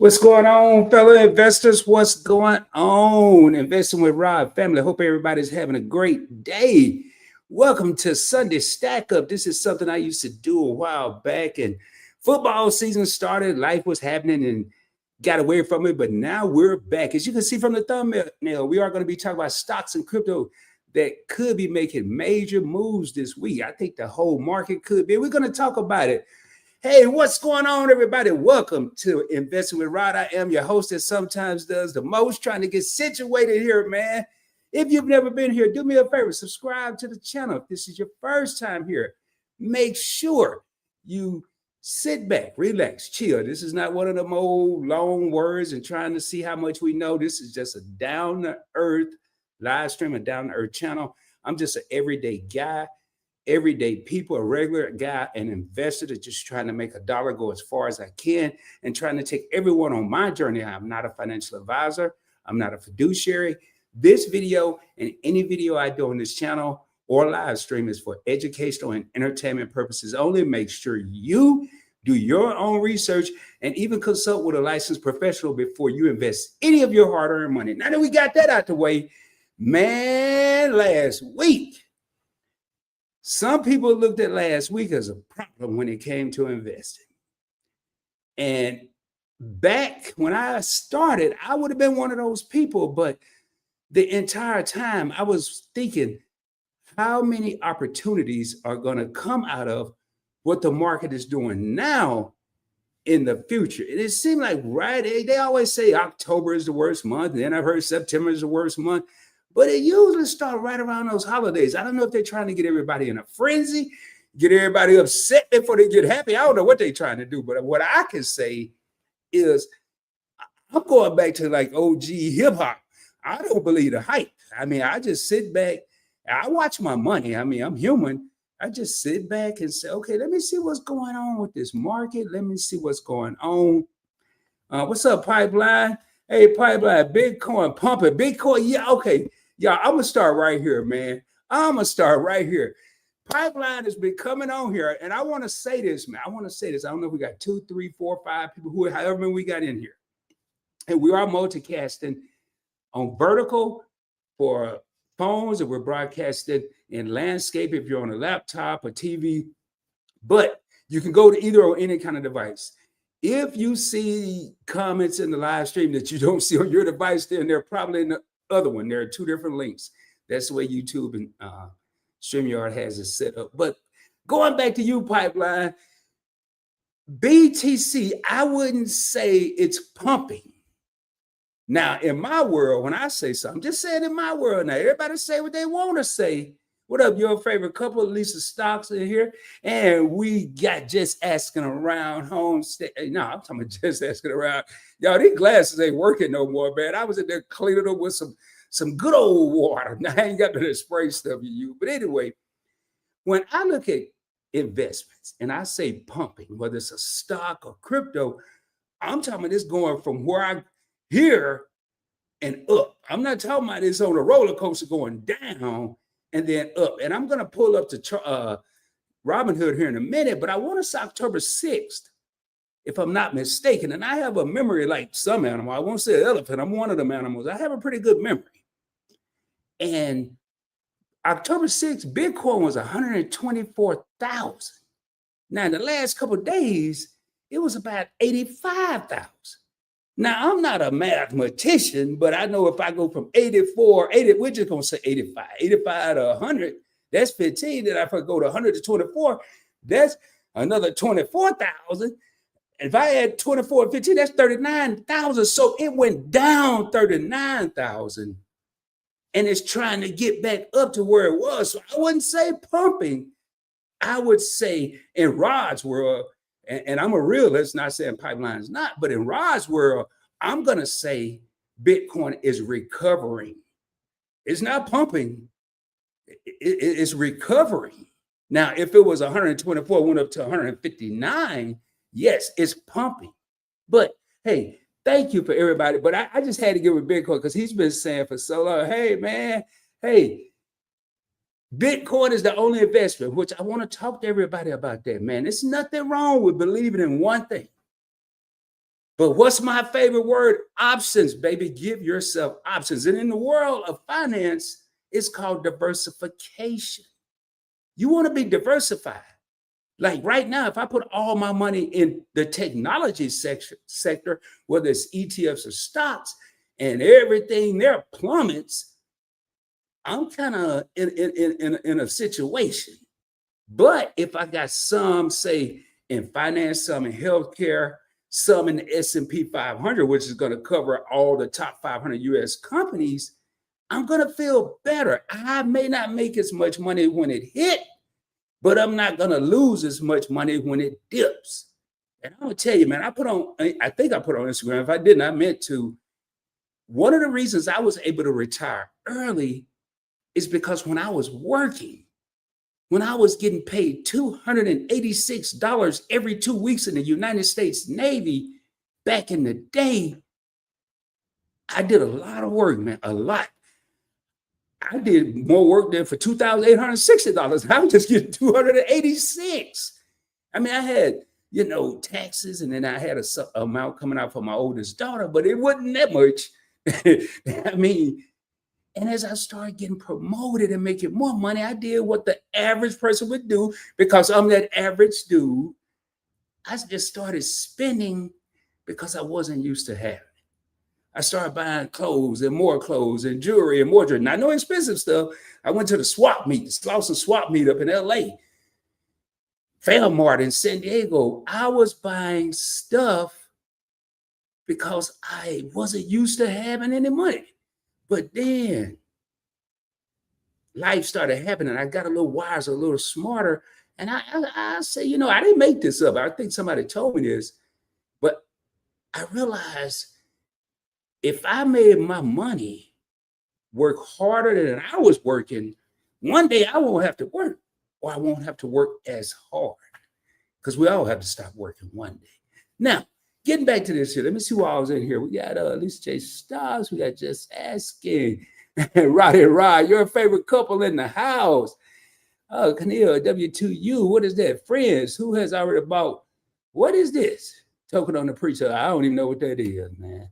What's going on, fellow investors? What's going on? Investing with Rob family. Hope everybody's having a great day. Welcome to Sunday Stack Up. This is something I used to do a while back, and football season started. Life was happening and got away from it, but now we're back. As you can see from the thumbnail, we are going to be talking about stocks and crypto that could be making major moves this week. I think the whole market could be. We're going to talk about it. Hey, what's going on, everybody? Welcome to Investing with Rod. I am your host that sometimes does the most, trying to get situated here, man. If you've never been here, do me a favor, subscribe to the channel. If this is your first time here, make sure you sit back, relax, chill. This is not one of them old long words and trying to see how much we know. This is just a down-to-earth live stream, a down-to-earth channel. I'm just an everyday guy. Everyday people, a regular guy, an investor that's just trying to make a dollar go as far as I can and trying to take everyone on my journey. I'm not a financial advisor. I'm not a fiduciary. This video and any video I do on this channel or live stream is for educational and entertainment purposes only. Make sure you do your own research and even consult with a licensed professional before you invest any of your hard-earned money. Now that we got that out the way, man, last week, some people looked at last week as a problem when it came to investing. And back when I started, I would have been one of those people. But the entire time I was thinking, how many opportunities are going to come out of what the market is doing now in the future? And it seemed like, right, they always say October is the worst month. And then I've heard September is the worst month. But it usually starts right around those holidays. I don't know if they're trying to get everybody in a frenzy, get everybody upset before they get happy. I don't know what they're trying to do. But what I can say is I'm going back to like OG hip hop. I don't believe the hype. I mean, I just sit back. I watch my money. I mean, I'm human. I just sit back and say, okay, let me see what's going on with this market. Let me see what's going on. What's up, Pipeline? Hey, Pipeline, Bitcoin pumping. Bitcoin, yeah, okay. Yeah, I'm going to start right here, man. I'm going to start right here. Pipeline has been coming on here, and I want to say this, man. I want to say this. I don't know if we got 2, 3, 4, 5 people, however many we got in here. And we are multicasting on vertical for phones, and we're broadcasting in landscape if you're on a laptop or TV. But you can go to either or any kind of device. If you see comments in the live stream that you don't see on your device, then they're probably in the other one. There are 2 different links. That's the way YouTube and StreamYard has it set up. But going back to you, Pipeline, BTC, I wouldn't say it's pumping. Now, in my world, when I say something, just say it in my world now. Everybody say what they want to say. What up, your favorite couple of Lisa stocks in here? And we got just asking around home. No, I'm talking about just asking around. Y'all, these glasses ain't working no more, man. I was in there cleaning up with some good old water. Now I ain't got the spray stuff you use. But anyway, when I look at investments and I say pumping, whether it's a stock or crypto, I'm talking about this going from where I here and up. I'm not talking about this on a roller coaster going down and then up. And I'm going to pull up to Robinhood here in a minute, but I want to say October 6th, if I'm not mistaken. And I have a memory like some animal. I won't say elephant. I'm one of them animals. I have a pretty good memory. And October 6th, Bitcoin was 124,000. Now, in the last couple of days, it was about 85,000. Now, I'm not a mathematician, but I know if I go from 84, we're just going to say 85 to 100, that's 15. Then if I go to 100 to 24, that's another 24,000. If I add 24 and 15, that's 39,000. So it went down 39,000 and it's trying to get back up to where it was. So I wouldn't say pumping. I would say in Rod's world, and I'm a realist, not saying Pipeline's not, but in Rod's world, I'm going to say Bitcoin is recovering. It's not pumping. It's recovering. Now, if it was 124, went up to 159, yes, it's pumping. But hey, thank you for everybody. But I just had to give it Bitcoin because he's been saying for so long, hey, man, hey, Bitcoin is the only investment, which I want to talk to everybody about that, man. There's nothing wrong with believing in one thing. But what's my favorite word? Options, baby. Give yourself options. And in the world of finance, it's called diversification. You want to be diversified. Like right now, if I put all my money in the technology sector, whether it's ETFs or stocks, and everything there plummets, I'm kind of in a situation. But if I got some, say, in finance, some in healthcare, some in the S&P 500, which is going to cover all the top 500 U.S. companies, I'm going to feel better. I may not make as much money when it hit, but I'm not going to lose as much money when it dips. And I'm going to tell you, man, I think I put on Instagram. If I didn't, I meant to. One of the reasons I was able to retire early is because when I was working, when I was getting paid $286 every 2 weeks in the United States Navy back in the day, I did a lot of work, man, a lot. I did more work than for $2,860. I was just getting $286. I mean, I had, taxes, and then I had a amount coming out for my oldest daughter, but it wasn't that much. I mean, and as I started getting promoted and making more money, I did what the average person would do because I'm that average dude. I just started spending because I wasn't used to having. I started buying clothes and jewelry and more jewelry. Not no expensive stuff. I went to the swap meet, the Slauson swap meet up in LA, Fairmart in San Diego. I was buying stuff because I wasn't used to having any money. But then life started happening. I got a little wiser, a little smarter. And I say, I didn't make this up. I think somebody told me this. But I realized if I made my money work harder than I was working, one day I won't have to work, or I won't have to work as hard, because we all have to stop working one day. Now, getting back to this here, let me see who I was in here. We got Lisa J. Stars. We got Just Asking. Roddy Rod, your favorite couple in the house. Camille, W2U. What is that? Friends. Who has already bought? What is this? Token on the preacher. I don't even know what that is, man.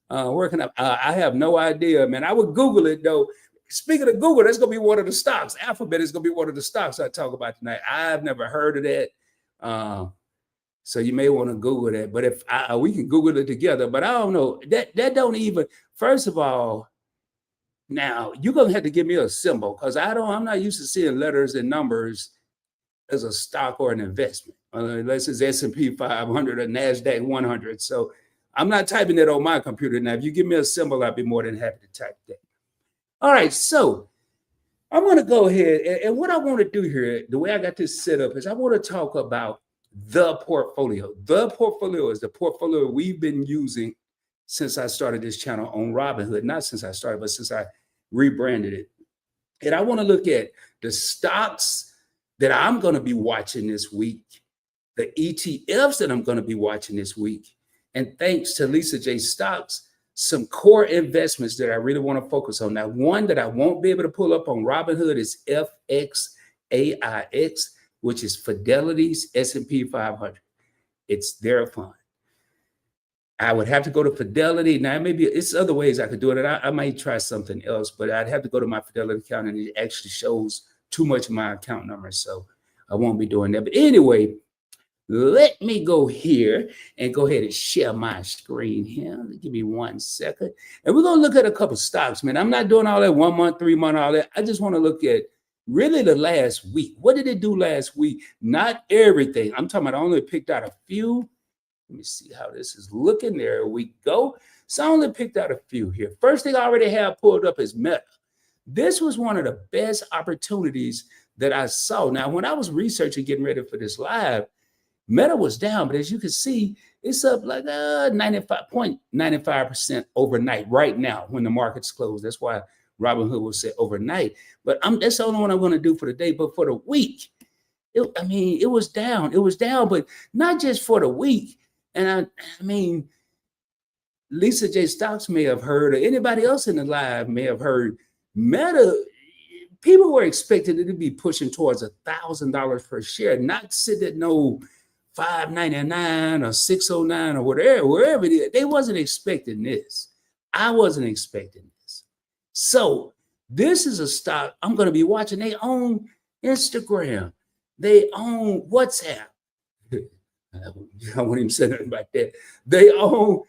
Working up. I have no idea, man. I would Google it, though. Speaking of Google, that's going to be one of the stocks. Alphabet is going to be one of the stocks I talk about tonight. I've never heard of that. So you may want to Google that. But if we can Google it together. But I don't know. That don't even, first of all, now you're going to have to give me a symbol, because I'm not used to seeing letters and numbers as a stock or an investment, unless it's S&P 500 or NASDAQ 100. So I'm not typing that on my computer. Now, if you give me a symbol, I'd be more than happy to type that. All right, so I'm going to go ahead. And what I want to do here, the way I got this set up, is I want to talk about the portfolio. The portfolio is the portfolio we've been using since I started this channel on Robinhood. Not since I started, but since I rebranded it. And I want to look at the stocks that I'm going to be watching this week, the ETFs that I'm going to be watching this week, and thanks to Lisa J. Stocks, some core investments that I really want to focus on. Now, one that I won't be able to pull up on Robinhood is FXAIX, which is Fidelity's S&P 500. It's their fund. I would have to go to Fidelity. Now, maybe it's other ways I could do it. I might try something else, but I'd have to go to my Fidelity account, and it actually shows too much of my account number. So I won't be doing that. But anyway, let me go here and go ahead and share my screen here. Give me 1 second. And we're going to look at a couple of stocks, man. I'm not doing all that 1 month, 3 month, all that. I just want to look at really the last week. What did it do last week? Not everything. I'm talking about I only picked out a few. Let me see how this is looking. There we go. So I only picked out a few here. First thing I already have pulled up is Meta. This was one of the best opportunities that I saw. Now, when I was researching, getting ready for this live, Meta was down, but as you can see, it's up like 95.95% overnight right now when the market's closed. That's why Robinhood will say overnight. But that's the only one I'm going to do for the day. But for the week, it was down. It was down, but not just for the week. And I mean, Lisa J. Stocks may have heard, or anybody else in the live may have heard, Meta, people were expecting it to be pushing towards $1,000 per share, not sit at no $5.99 or $6.09 or whatever, wherever it is. They wasn't expecting this. I wasn't expecting this. So this is a stock I'm going to be watching. They own Instagram. They own WhatsApp. I won't even say nothing about that. They own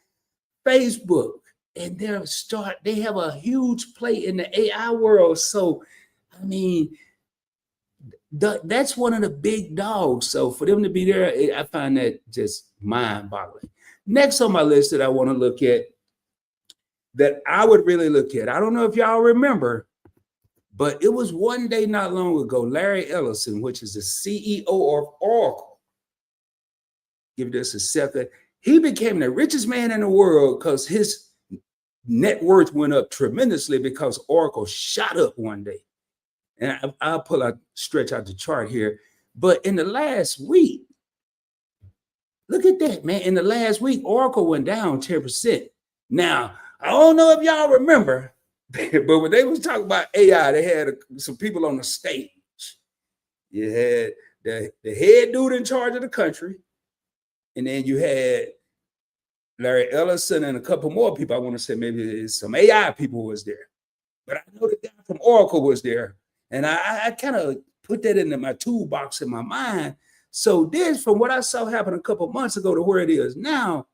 Facebook, and they have a huge play in the AI world. So, I mean, that's one of the big dogs. So for them to be there, I find that just mind-boggling. Next on my list that I want to look at, that I would really look at, I don't know if y'all remember, but it was one day not long ago, Larry Ellison, which is the CEO of Oracle. Give this a second. He became the richest man in the world because his net worth went up tremendously because Oracle shot up one day. And I'll stretch out the chart here. But in the last week, look at that, man. In the last week, Oracle went down 10%. Now, I don't know if y'all remember, but when they was talking about AI, they had some people on the stage. You had the head dude in charge of the country. And then you had Larry Ellison and a couple more people. I want to say maybe some AI people was there. But I know the guy from Oracle was there. And I kind of put that into my toolbox in my mind. So this, from what I saw happen a couple months ago to where it is now,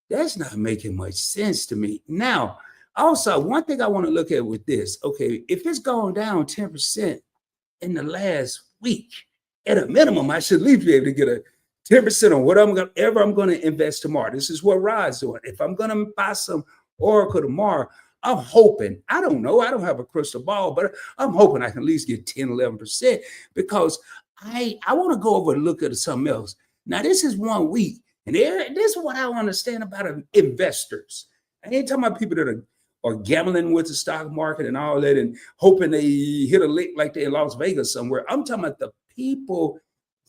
that's not making much sense to me. Now, also, one thing I want to look at with this, okay, if it's gone down 10% in the last week, at a minimum, I should at least be able to get a 10% on whatever I'm going to invest tomorrow. This is what Rod's doing. If I'm going to buy some Oracle tomorrow, I'm hoping, I don't know, I don't have a crystal ball, but I'm hoping I can at least get 10, 11% because I want to go over and look at something else. Now, this is 1 week, and this is what I understand about investors. I ain't talking about people that are gambling with the stock market and all that and hoping they hit a lick like they in Las Vegas somewhere. I'm talking about the people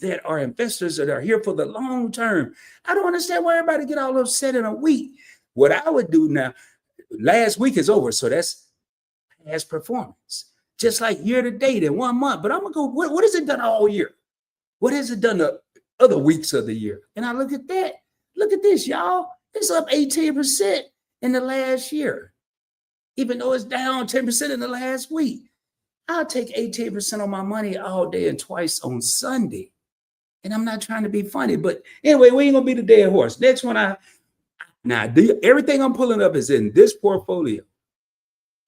that are investors that are here for the long term. I don't understand why everybody get all upset in a week. What I would do now, last week is over, so that's past performance. Just like year to date in 1 month. But I'm gonna go, what has it done all year? What has it done the other weeks of the year? And I look at that. Look at this, y'all. It's up 18% in the last year, even though it's down 10% in the last week. I'll take 18% on my money all day and twice on Sunday. And I'm not trying to be funny, but anyway, we ain't gonna be the dead horse. Next one, everything I'm pulling up is in this portfolio.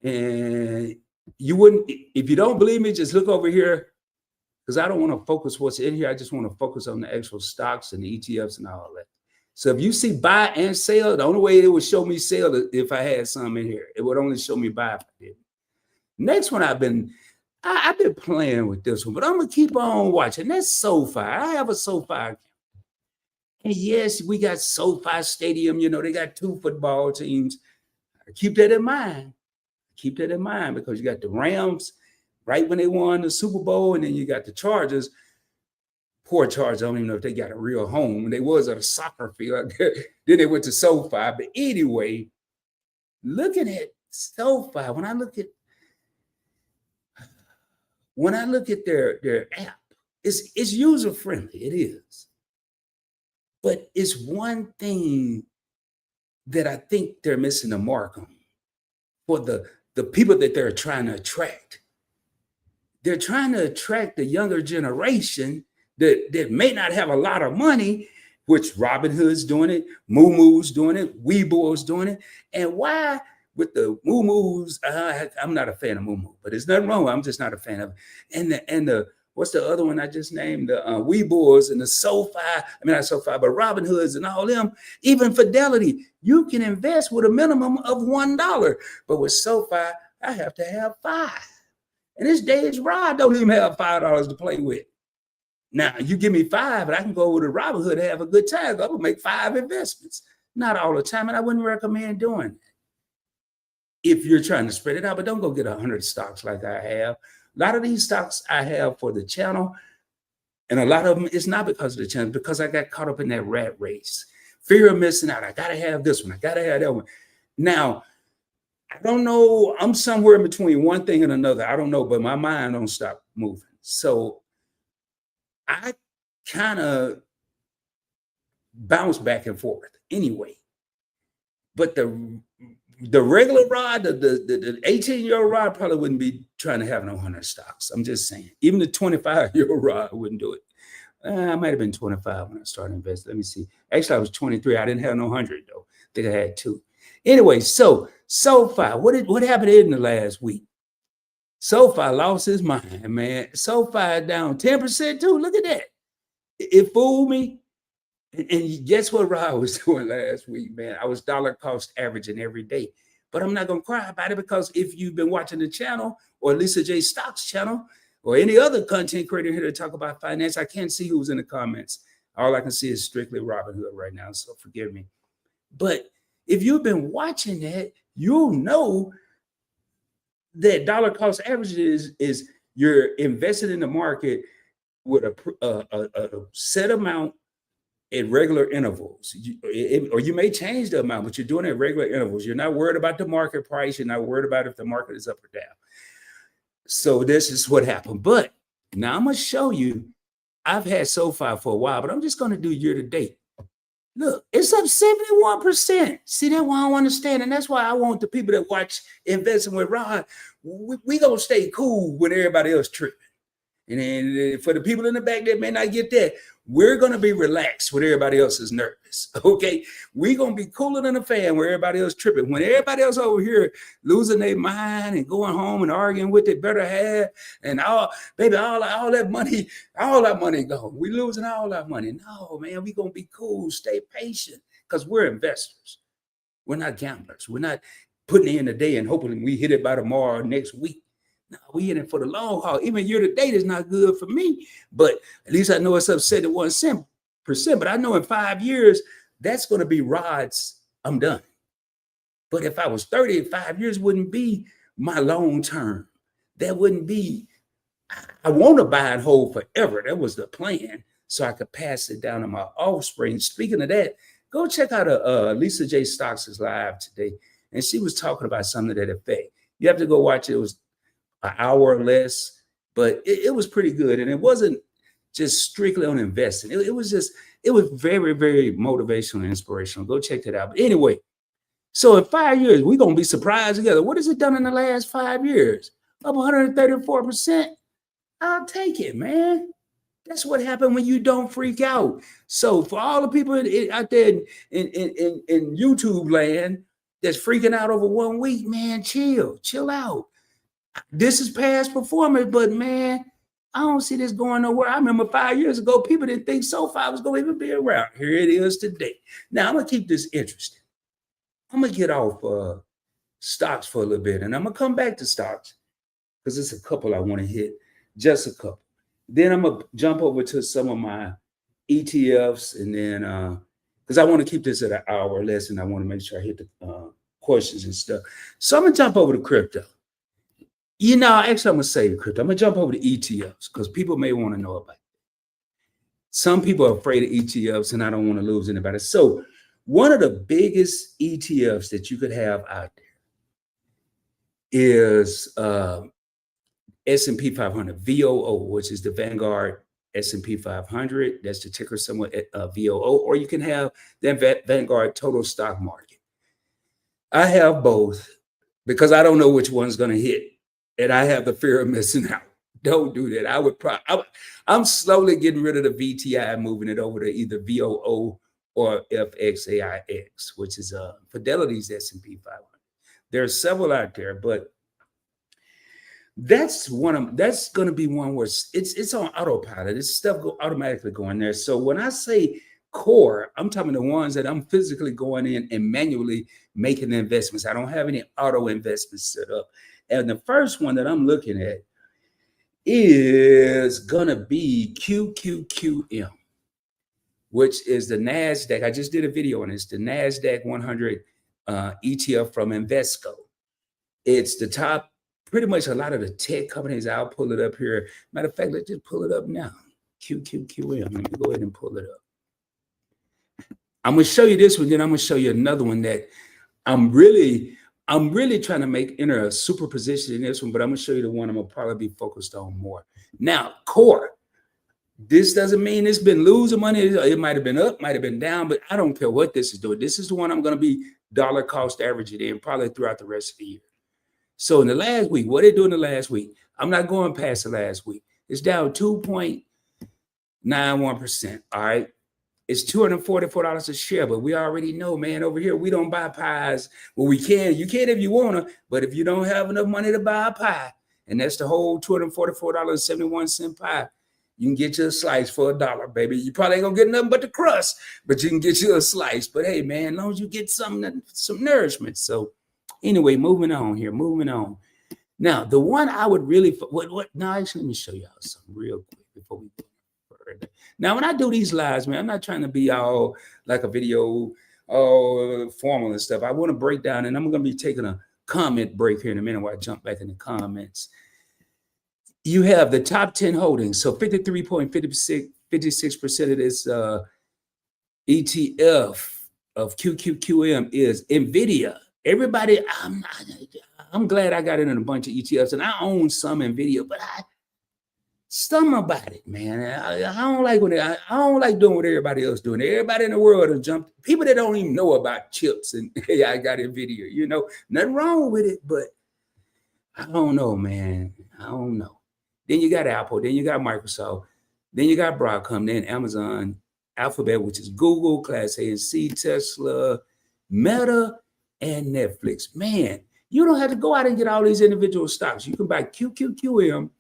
And you wouldn't, if you don't believe me, just look over here, because I don't want to focus what's in here. I just want to focus on the actual stocks and the ETFs and all that. So if you see buy and sell, the only way it would show me sell is if I had some in here. It would only show me buy if I did. Next one, I've been playing with this one, but I'm gonna keep on watching. That's SoFi. I have a SoFi account. And yes, we got SoFi Stadium. You know, they got 2 football teams. Keep that in mind. Keep that in mind because you got the Rams right when they won the Super Bowl, and then you got the Chargers. Poor Chargers. I don't even know if they got a real home. They was at a soccer field. Then they went to SoFi. But anyway, looking at SoFi, when I look at their app, it's user friendly. It is. But it's one thing that I think they're missing the mark on for the people that they're trying to attract. They're trying to attract the younger generation that may not have a lot of money, which Robinhood's doing it, Moomoo's doing it, Weibo's doing it. And why with the Moomoo's, I'm not a fan of Moomoo, but there's nothing wrong with it. I'm just not a fan of it. And the what's the other one I just named? The Weibo's and the SoFi, not SoFi, but Robinhood's and all them, even Fidelity. You can invest with a minimum of $1. But with SoFi, I have to have 5. And this days Rod don't even have $5 to play with. Now, you give me 5, and I can go over to Robinhood and have a good time. I'm going to make 5 investments. Not all the time, and I wouldn't recommend doing that if you're trying to spread it out. But don't go get 100 stocks like I have. A lot of these stocks I have for the channel, and a lot of them, it's not because of the channel, because I got caught up in that rat race. Fear of missing out. I got to have this one. I got to have that one. Now, I don't know. I'm somewhere in between one thing and another. I don't know, but my mind don't stop moving. So I kind of bounce back and forth anyway. But the regular rod, the 18-year-old rod probably wouldn't be trying to have no 100 stocks. I'm just saying. Even the 25-year-old rod wouldn't do it. I might have been 25 when I started investing. Let me see. Actually, I was 23. I didn't have no 100 though. I think I had 2. Anyway, so SoFi, what happened in the last week? SoFi lost his mind, man. SoFi down 10% too. Look at that. It fooled me. And guess what Rod was doing last week, man? I was dollar cost averaging every day. But I'm not going to cry about it, because if you've been watching the channel or Lisa J Stocks channel or any other content creator here to talk about finance, I can't see who's in the comments. All I can see is strictly Robinhood right now, so forgive me. But if you've been watching that, you'll know that dollar cost average is you're invested in the market with a set amount at regular intervals, or you may change the amount, but you're doing it at regular intervals. You're not worried about the market price. You're not worried about if the market is up or down. So this is what happened. But now I'm going to show you, I've had SoFi for a while, but I'm just going to do year to date. Look, it's up 71%. See, that's why I don't understand. And that's why I want the people that watch Investing with Rod, we going to stay cool when everybody else tripping. And then for the people in the back that may not get that, we're going to be relaxed when everybody else is nervous, okay? We're going to be cooler than a fan where everybody else tripping. When everybody else over here losing their mind and going home and arguing with their better half and all that money gone. We losing all our money. No, man, we're going to be cool. Stay patient, because we're investors. We're not gamblers. We're not putting in a day and hoping we hit it by tomorrow or next week. No, we in it for the long haul. Even year to date is not good for me, but at least I know it's up 71%. But I know in 5 years, that's going to be Rod's, I'm done. But if I was 30, 5 years wouldn't be my long term. That wouldn't be, I want to buy and hold forever. That was the plan, so I could pass it down to my offspring. Speaking of that, go check out Lisa J Stocks' live today. And she was talking about something to that effect. You have to go watch it. It was an hour or less, but it was pretty good. And it wasn't just strictly on investing. It was very, very motivational and inspirational. Go check that out. But anyway, so in 5 years, we're going to be surprised together. What has it done in the last 5 years? Up 134%. I'll take it, man. That's what happened when you don't freak out. So for all the people out there in YouTube land that's freaking out over 1 week, man, chill out. This is past performance, but man, I don't see this going nowhere. I remember 5 years ago, people didn't think SoFi was going to even be around. Here it is today. Now, I'm going to keep this interesting. I'm going to get off stocks for a little bit, and I'm going to come back to stocks because it's a couple I want to hit, just a couple. Then I'm going to jump over to some of my ETFs, and then because I want to keep this at an hour or less, and I want to make sure I hit the questions and stuff. So I'm going to jump over to crypto. Actually, I'm going to save crypto. I'm going to jump over to ETFs because people may want to know about it. Some people are afraid of ETFs, and I don't want to lose anybody. So one of the biggest ETFs that you could have out there is S&P 500, VOO, which is the Vanguard S&P 500. That's the ticker symbol VOO. Or you can have the Vanguard Total Stock Market. I have both because I don't know which one's going to hit. And I have the fear of missing out. Don't do that. I'm slowly getting rid of the VTI, moving it over to either VOO or FXAIX, which is Fidelity's S&P 500. There are several out there, but that's going to be one where it's on autopilot. It's stuff automatically going there. So when I say core, I'm talking the ones that I'm physically going in and manually making the investments. I don't have any auto investments set up. And the first one that I'm looking at is going to be QQQM, which is the NASDAQ. I just did a video on this, the NASDAQ 100 ETF from Invesco. It's the top, pretty much a lot of the tech companies. I'll pull it up here. Matter of fact, let's just pull it up now. QQQM. Let me go ahead and pull it up. I'm going to show you this one, then I'm going to show you another one that I'm really trying to enter a super position in this one, but I'm going to show you the one I'm going to probably be focused on more. Now, core. This doesn't mean it's been losing money. It might have been up, might have been down, but I don't care what this is doing. This is the one I'm going to be dollar cost averaging in probably throughout the rest of the year. So in the last week, what they do in the last week? I'm not going past the last week. It's down 2.91%. All right. It's $244 a share, but we already know, man, over here, we don't buy pies. Well, we can. You can if you want to, but if you don't have enough money to buy a pie, and that's the whole $244.71 pie, you can get you a slice for $1, baby. You probably ain't going to get nothing but the crust, but you can get you a slice. But hey, man, as long as you get some nourishment. So anyway, moving on here, moving on. Now, the one I would really, now actually, let me show y'all something real quick before we go further. Now, when I do these lives, man, I'm not trying to be all like a video, formal and stuff. I want to break down, and I'm going to be taking a comment break here in a minute while I jump back in the comments. You have the top 10 holdings. So 53.56% of this ETF of QQQM is NVIDIA. Everybody, I'm glad I got in a bunch of ETFs, and I own some NVIDIA, but something about it, man. I don't like I don't like doing what everybody else doing. Everybody in the world has jumped. People that don't even know about chips and hey, I got NVIDIA. You know, nothing wrong with it, but I don't know, man. I don't know. Then you got Apple, then you got Microsoft, then you got Broadcom, then Amazon, Alphabet, which is Google, Class A and C, Tesla, Meta, and Netflix. Man, you don't have to go out and get all these individual stocks. You can buy QQQM,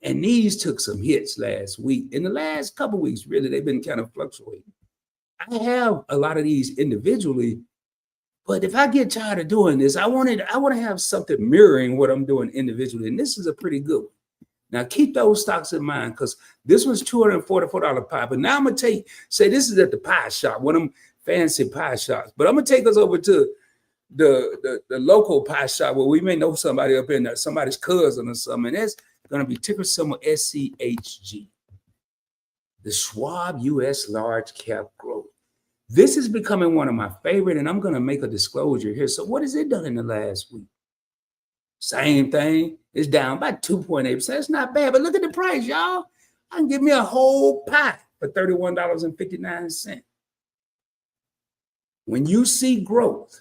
and these took some hits last week. In the last couple of weeks, really, they've been kind of fluctuating. I have a lot of these individually, but if I get tired of doing this, I want to have something mirroring what I'm doing individually, and this is a pretty good one. Now, keep those stocks in mind because this one's $244 pie. But now I'm going to say this is at the pie shop, one of them fancy pie shops. But I'm going to take us over to the local pie shop where we may know somebody up in there, somebody's cousin or something. And that's going to be ticker symbol SCHG, the Schwab U.S. Large Cap Growth. This is becoming one of my favorite, and I'm going to make a disclosure here. So what has it done in the last week? Same thing. It's down by 2.8%. It's not bad, but look at the price, y'all. I can give me a whole pie for $31.59. When you see growth,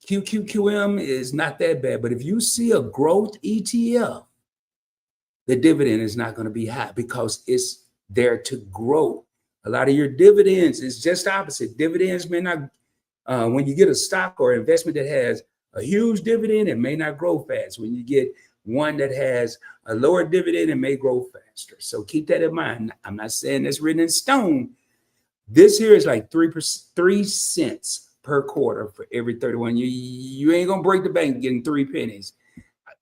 QQQM is not that bad, but if you see a growth ETF, the dividend is not going to be high because it's there to grow. A lot of your dividends is just opposite. Dividends may not, when you get a stock or investment that has a huge dividend, it may not grow fast. When you get one that has a lower dividend, it may grow faster. So keep that in mind. I'm not saying it's written in stone. This here is like 3 cents per quarter for every 31. You ain't gonna break the bank getting 3 pennies.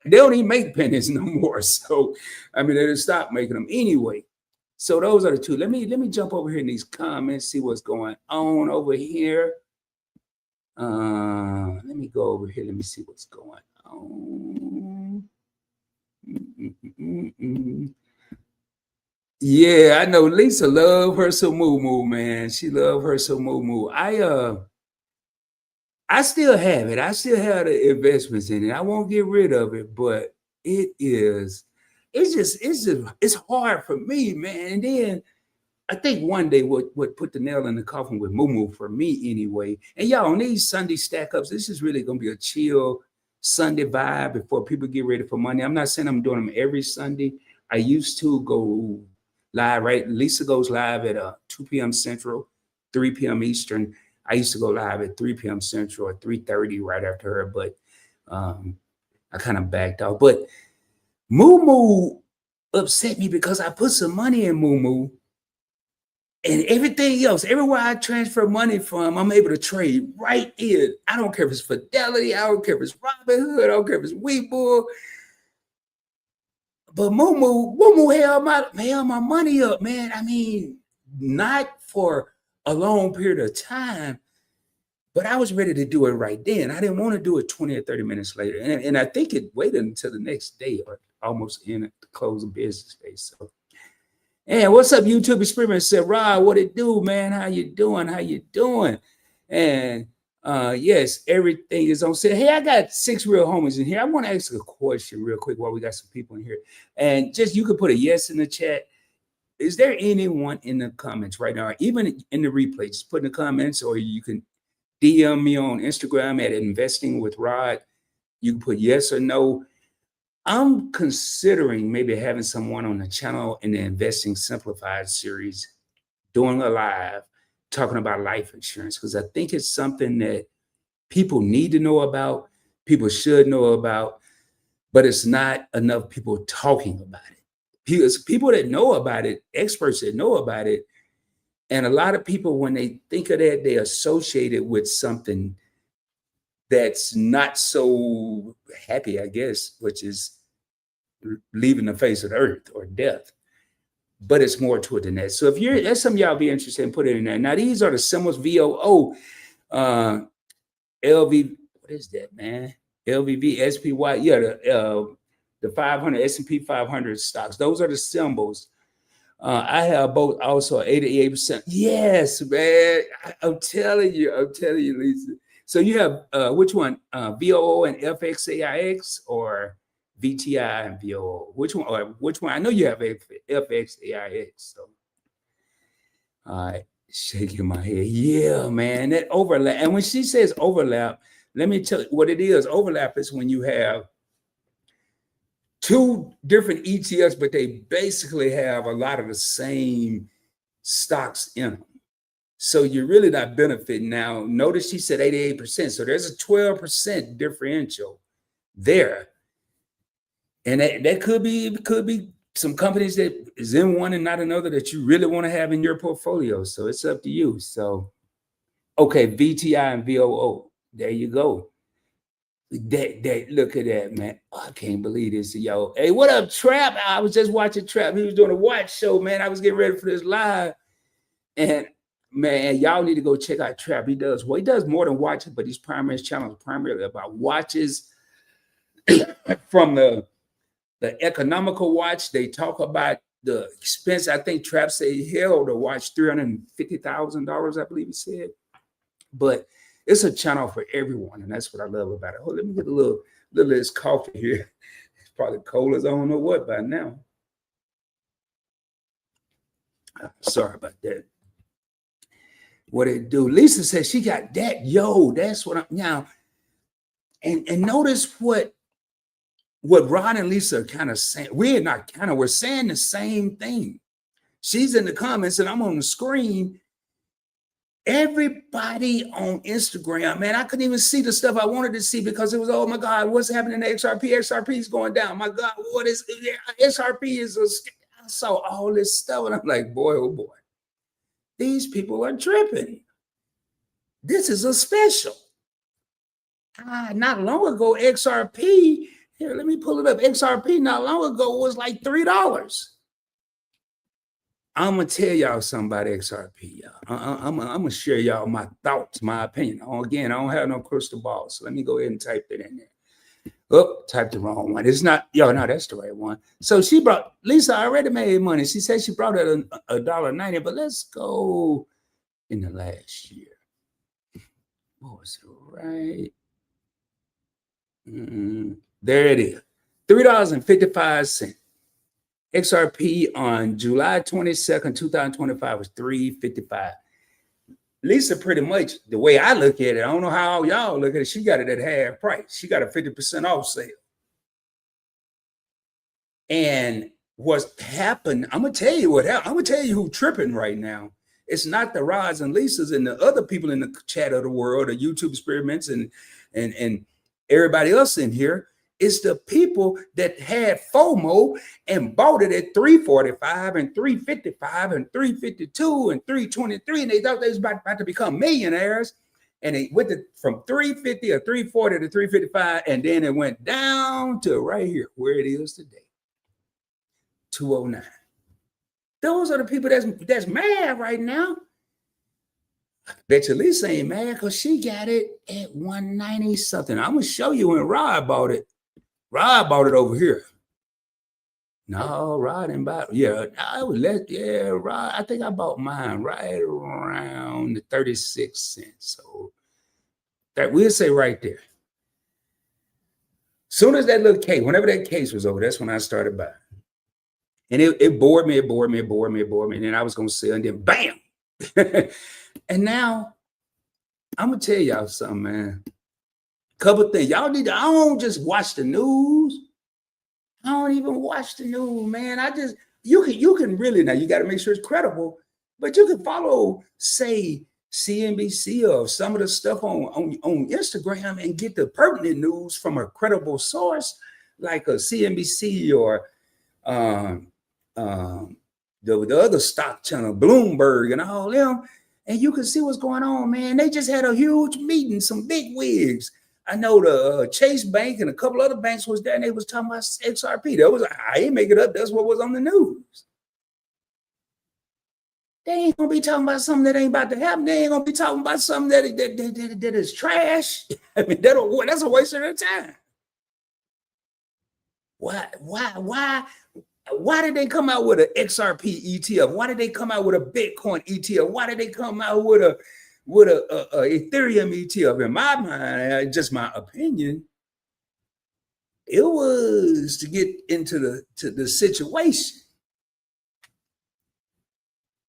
They don't even make pennies no more. So I mean, they just stop making them anyway. So those are the two. Let me jump over here in these comments, see what's going on over here. Let me go over here. Let me see what's going on. Yeah, I know Lisa love her some moo-moo, man. She love her some moo-moo. I still have it. I still have the investments in it. I won't get rid of it, but it's hard for me, man. And then I think one day what put the nail in the coffin with moo-moo for me anyway. And y'all, on these Sunday stack ups, this is really gonna be a chill Sunday vibe before people get ready for Monday. I'm not saying I'm doing them every Sunday. I used to go live, right? Lisa goes live at 2 p.m. Central, 3 p.m. Eastern. I used to go live at 3 p.m. Central or 3:30 right after her, but I kind of backed out. But moo-moo upset me because I put some money in moo-moo. And everything else, everywhere I transfer money from, I'm able to trade right in. I don't care if it's Fidelity. I don't care if it's Robinhood. I don't care if it's Webull. But moo-moo held my money up, man. I mean, not for a long period of time, but I was ready to do it right then. I didn't want to do it 20 or 30 minutes later. And I think it waited until the next day or almost in the close of business day. So. And what's up, YouTube Experiment? Said, Rod, what it do, man? How you doing? How you doing? And yes, everything is on set. Hey, I got 6 real homies in here. I want to ask a question real quick while we got some people in here. And just you could put a yes in the chat is there anyone in the comments right now, even in the replay, just put in the comments, or you can DM me on Instagram at Investing with Rod. You can put yes or no. I'm considering maybe having someone on the channel in the Investing Simplified series, doing a live, talking about life insurance, because I think it's something that people need to know about, people should know about, but it's not enough people talking about it. People that know about it, experts that know about it, and a lot of people, when they think of that, they associate it with something that's not so happy, I guess, which is leaving the face of the earth or death. But it's more to it than that. So if that's something y'all be interested in, put it in there. Now, these are the symbols: VOO, LV. What is that, man? LVV, SPY. Yeah, the 500 S&P 500 stocks. Those are the symbols. I have both also 88%. Yes, man. I'm telling you, Lisa. So you have which one? VOO and FXAIX, or VTI and VOO? Which one? Or which one? I know you have FXAIX. So, all right, shaking my head. Yeah, man, that overlap. And when she says overlap, let me tell you what it is. Overlap is when you have two different ETFs, but they basically have a lot of the same stocks in them. So you're really not benefiting. Now, notice she said 88%. So there's a 12% differential there. And that could be some companies that is in one and not another that you really want to have in your portfolio. So it's up to you. So, okay, VTI and VOO. There you go. That look at that, man. Oh, I can't believe this, yo. Hey, what up, Trap? I was just watching Trap. He was doing a watch show, man. I was getting ready for this live. And man, y'all need to go check out Trap. He does more than watches, but his primary channel is primarily about watches. From the economical watch, they talk about the expense. I think Trap said he held a watch $350,000, I believe he said. But it's a channel for everyone, and that's what I love about it. Oh, let me get a little of this coffee here. It's probably cold as I don't know what by now. Sorry about that. What it do? Lisa says she got that. Yo, that's what I'm now. And notice what Ron and Lisa are kind of saying. We're saying the same thing. She's in the comments and I'm on the screen. Everybody on Instagram, man, I couldn't even see the stuff I wanted to see because it was, oh my God, what's happening to XRP? XRP is going down. My God, what is XRP is I saw all this stuff and I'm like, boy, oh boy, these people are tripping. This is a special. Not long ago, XRP, here, let me pull it up. XRP not long ago was like $3. I'm going to tell y'all something about XRP, y'all. I'm going to share y'all my thoughts, my opinion. Again, I don't have no crystal ball, so let me go ahead and type it in there. Oh, typed the wrong one. It's not, no, that's the right one. So Lisa already made money. She said she brought it $1.90, but let's go in the last year. What was it, right? There it is, $3.55. XRP on July 22nd, 2025 was $3.55. Lisa, pretty much the way I look at it, I don't know how y'all look at it, she got it at half price. She got a 50% off sale. And what's happened, I'm going to tell you what happened. I'm going to tell you who's tripping right now. It's not the Rods and Lisas and the other people in the chat of the world, the YouTube experiments and everybody else in here. It's the people that had FOMO and bought it at $3.45 and $3.55 and $3.52 and $3.23, and they thought they was about to become millionaires. And they went from $3.50 or $3.40 to $3.55, and then it went down to right here where it is today, $2.09. Those are the people that's mad right now. I bet you Lisa ain't mad because she got it at $190 something. I'm gonna show you when Rod bought it. Rod bought it over here. No, Rod didn't buy it. Yeah, I was less. Yeah, Rod. I think I bought mine right around the 36 cents. So that we'll say right there. Soon as that little case, whenever that case was over, that's when I started buying. And it bored me, it bored me, it bored me, it bored me. And then I was gonna sell, and then bam. And now I'm gonna tell y'all something, man. Couple things. Y'all need to, I don't just watch the news. I don't even watch the news, man. I just you can really, now you got to make sure it's credible, but you can follow, say, CNBC or some of the stuff on Instagram and get the pertinent news from a credible source like a CNBC or um, the other stock channel, Bloomberg and all them, and you can see what's going on, man. They just had a huge meeting, some big wigs. I know the Chase Bank and a couple other banks was there, and they was talking about XRP. That was, I ain't make it up. That's what was on the news. They ain't gonna be talking about something that ain't about to happen. They ain't gonna be talking about something that is trash. I mean, that's a waste of their time. Why did they come out with an XRP ETF? Why did they come out with a Bitcoin ETF? Why did they come out with a Ethereum ETF? In my mind, just my opinion, it was to get into the situation.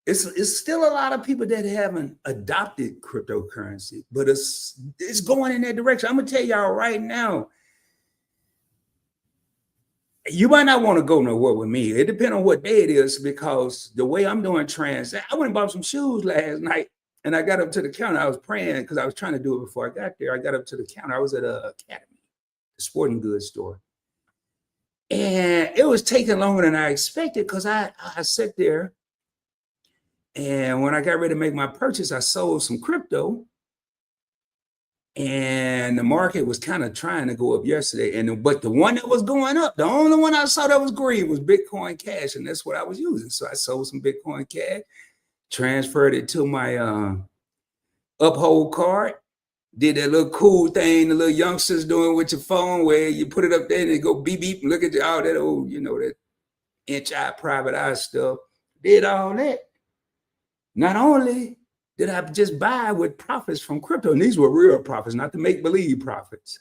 It's still a lot of people that haven't adopted cryptocurrency, but it's going in that direction. I'm gonna tell y'all right now. You might not want to go nowhere with me. It depends on what day it is, because the way I'm doing I went and bought some shoes last night, and I got up to the counter. I was praying because I was trying to do it before I got there. I got up to the counter. I was at a Academy, the sporting goods store, and it was taking longer than I expected because I sat there, and when I got ready to make my purchase, I sold some crypto. And the market was kind of trying to go up yesterday. But the one that was going up, the only one I saw that was green was Bitcoin Cash. And that's what I was using. So I sold some Bitcoin Cash, transferred it to my Uphold card, did that little cool thing the little youngsters doing with your phone where you put it up there and it go beep, beep, and look at all that old, that inch eye, private eye stuff. Did all that. Not only did I just buy with profits from crypto, and these were real profits, not the make-believe profits,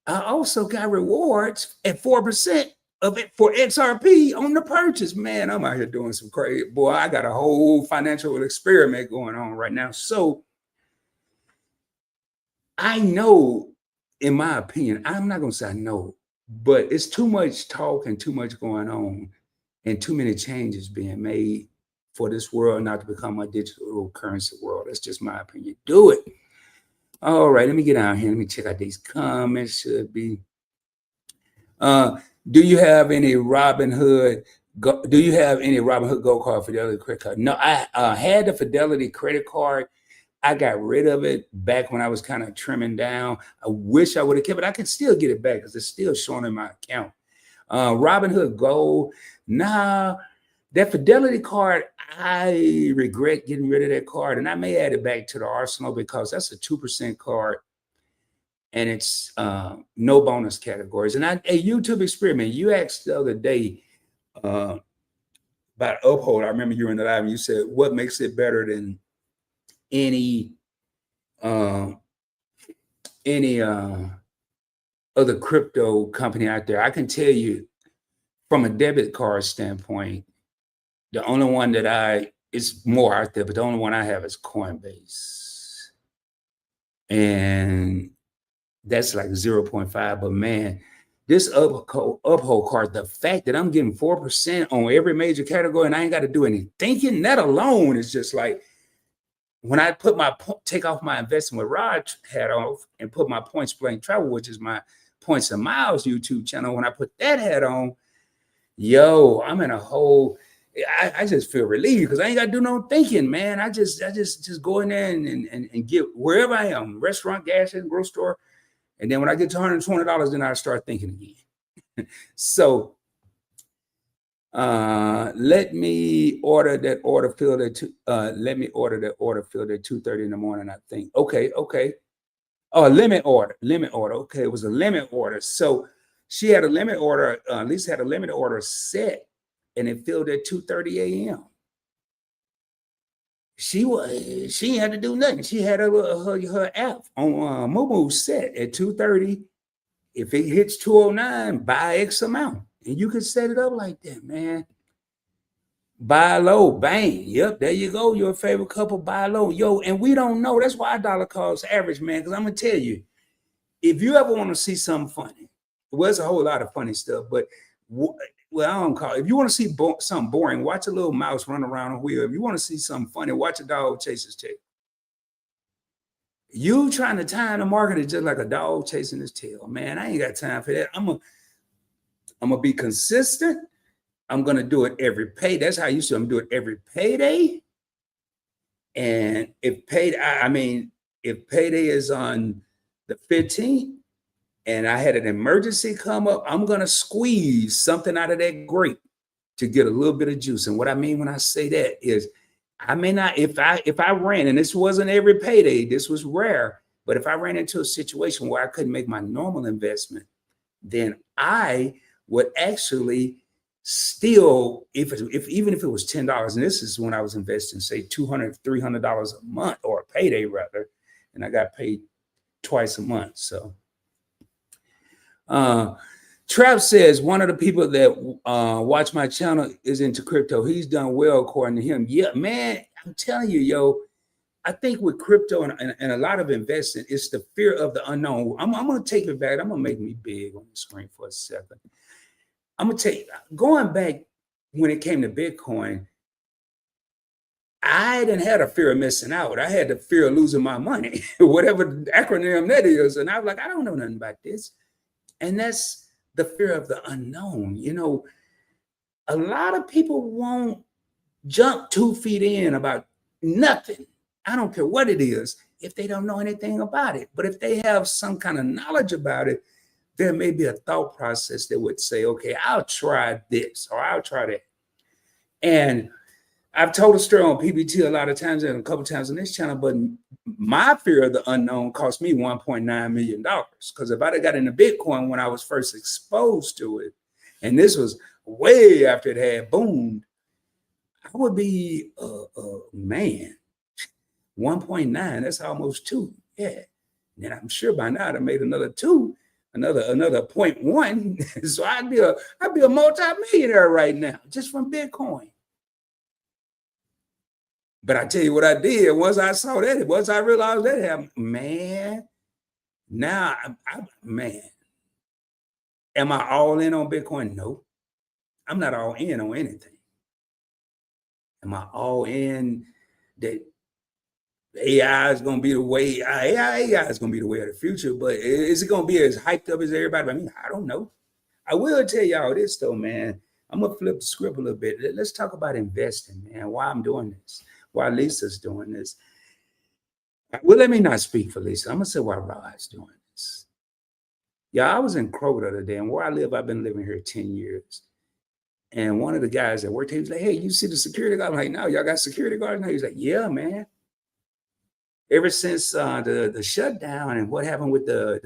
I also got rewards at 4% of it for XRP on the purchase. Man, I'm out here doing some crazy. Boy, I got a whole financial experiment going on right now. So I know, in my opinion, I'm not going to say I know, but it's too much talk and too much going on and too many changes being made for this world not to become a digital currency world. That's just my opinion. Do it. All right, let me get out here. Let me check out these comments. Should be. Do you have any Robinhood? Do you have any Robinhood Gold card, Fidelity credit card? No, I had the Fidelity credit card. I got rid of it back when I was kind of trimming down. I wish I would have kept it. I can still get it back because it's still showing in my account. Robinhood Gold, nah. That Fidelity card, I regret getting rid of that card, and I may add it back to the arsenal because that's a 2% card, and it's no bonus categories. And a YouTube experiment. You asked the other day about Uphold. I remember you were in the live, and you said, "What makes it better than any other crypto company out there?" I can tell you, from a debit card standpoint, the only one that it's more out there, but the only one I have is Coinbase. And that's like 0.5. But man, this Uphold card, the fact that I'm getting 4% on every major category and I ain't got to do any thinking, that alone is just like, when I take off my Investing with Rod hat off and put my Points Blank Travel, which is my Points and Miles YouTube channel, when I put that hat on, yo, I'm in a whole, I just feel relieved because I ain't got to do no thinking, man. I just go in there and get wherever I am, restaurant, gas station, grocery store. And then when I get to $120, then I start thinking again. So let me order that order filled at 2:30 in the morning, I think. Okay. Oh, limit order. Okay, it was a limit order. So she had a limit order, Lisa had a limit order set, and it filled at 2:30 a.m. She had to do nothing. She had her app on Moomoo set at 2:30. If it hits 209, buy X amount. And you can set it up like that, man. Buy low, bang. Yep, there you go. Your favorite couple, buy low. Yo, and we don't know. That's why dollar cost average, man. Because I'm gonna tell you, if you ever want to see something funny, well, there's a whole lot of funny stuff, but well, I don't call it. If you want to see something boring, watch a little mouse run around a wheel. If you want to see something funny, watch a dog chase his tail. You trying to time the market is just like a dog chasing his tail. Man, I ain't got time for that. I'm gonna be consistent. I'm gonna do it every pay. That's how I used to. I'm gonna do it every payday. And if if payday is on the 15th and I had an emergency come up, I'm gonna squeeze something out of that grape to get a little bit of juice. And what I mean when I say that is I may not, if I ran, and this wasn't every payday, this was rare, but if I ran into a situation where I couldn't make my normal investment, then I would actually still, if even if it was $10, and this is when I was investing, say $200, $300 a month, or a payday rather, and I got paid twice a month. So Trav says one of the people that watch my channel is into crypto. He's done well according to him. Yeah, man, I'm telling you, yo, I think with crypto and a lot of investing, it's the fear of the unknown. I'm going to take it back. I'm going to make me big on the screen for a second. I'm going to tell you, going back when it came to Bitcoin, I didn't have a fear of missing out. I had the fear of losing my money, whatever acronym that is. And I was like, I don't know nothing about this. And that's the fear of the unknown. You know, a lot of people won't jump 2 feet in about nothing. I don't care what it is if they don't know anything about it. But if they have some kind of knowledge about it, there may be a thought process that would say, okay, I'll try this or I'll try that. And I've told a story on PBT a lot of times and a couple times on this channel, but my fear of the unknown cost me $1.9 million. Because if I'd have got into Bitcoin when I was first exposed to it, and this was way after it had boomed, I would be, man, 1.9, that's almost 2. Yeah. And I'm sure by now I made another 2. Another 0.1. So I'd be a multi-millionaire right now just from Bitcoin. But I tell you what I did once I saw that, once I realized that happened, man. Now, man, am I all in on Bitcoin? No, I'm not all in on anything. Am I all in that AI is going to be the way, AI is going to be the way of the future, but is it going to be as hyped up as everybody? I mean, I don't know. I will tell y'all this though, man. I'm going to flip the script a little bit. Let's talk about investing, man, why I'm doing this, why Lisa's doing this. Well, let me not speak for Lisa. I'm going to say why Rod's doing this. Yeah, I was in Kroger the other day, and where I live, I've been living here 10 years. And one of the guys that worked here, he was like, hey, you see the security guard? I'm like, no, y'all got security guards now? He's like, yeah, man. Ever since the shutdown and what happened with the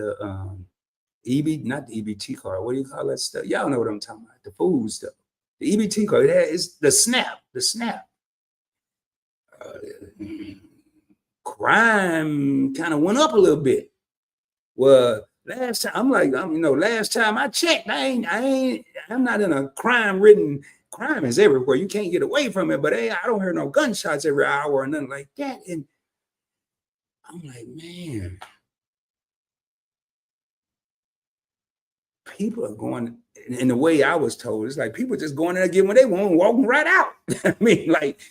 not the EBT card, what do you call that stuff? Y'all know what I'm talking about, the food stuff. The EBT card, is the SNAP. Crime kind of went up a little bit. Well, last time last time I checked, I'm not in a crime-ridden. Crime is everywhere. You can't get away from it, but hey, I don't hear no gunshots every hour or nothing like that. And I'm like, man, people are going in the way I was told. It's like people just going in there getting what they want and walking right out. I mean, like,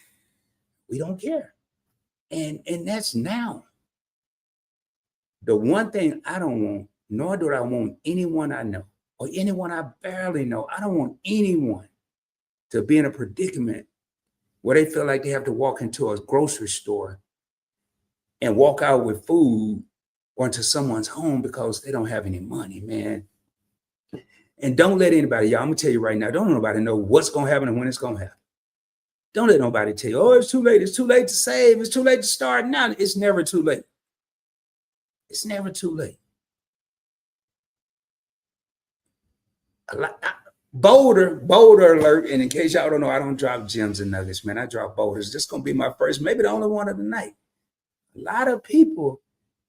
we don't care. And that's now. The one thing I don't want, nor do I want anyone I know or anyone I barely know. I don't want anyone to be in a predicament where they feel like they have to walk into a grocery store and walk out with food or into someone's home because they don't have any money, man. And don't let anybody, y'all, I'm gonna tell you right now, don't let nobody know what's gonna happen and when it's gonna happen. Don't let nobody tell you, oh, it's too late to save, it's too late to start now. It's never too late. It's never too late. Boulder alert, and in case y'all don't know, I don't drop gems and nuggets, man. I drop boulders. This is gonna be my first, maybe the only one of the night. A lot of people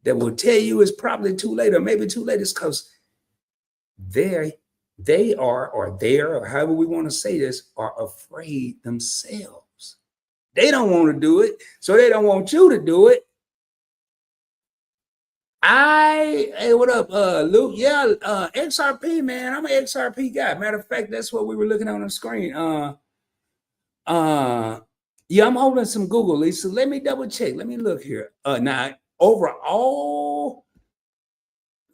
that will tell you it's probably too late or maybe too late is because they're they are, or they're, or however we want to say this, are afraid themselves. They don't want to do it, so they don't want you to do it. Hey, what up, Luke? Yeah, XRP, man. I'm an XRP guy. Matter of fact, that's what we were looking on the screen. Uh, yeah, I'm holding some Google, Lisa. Let me double check. Let me look here. Now overall,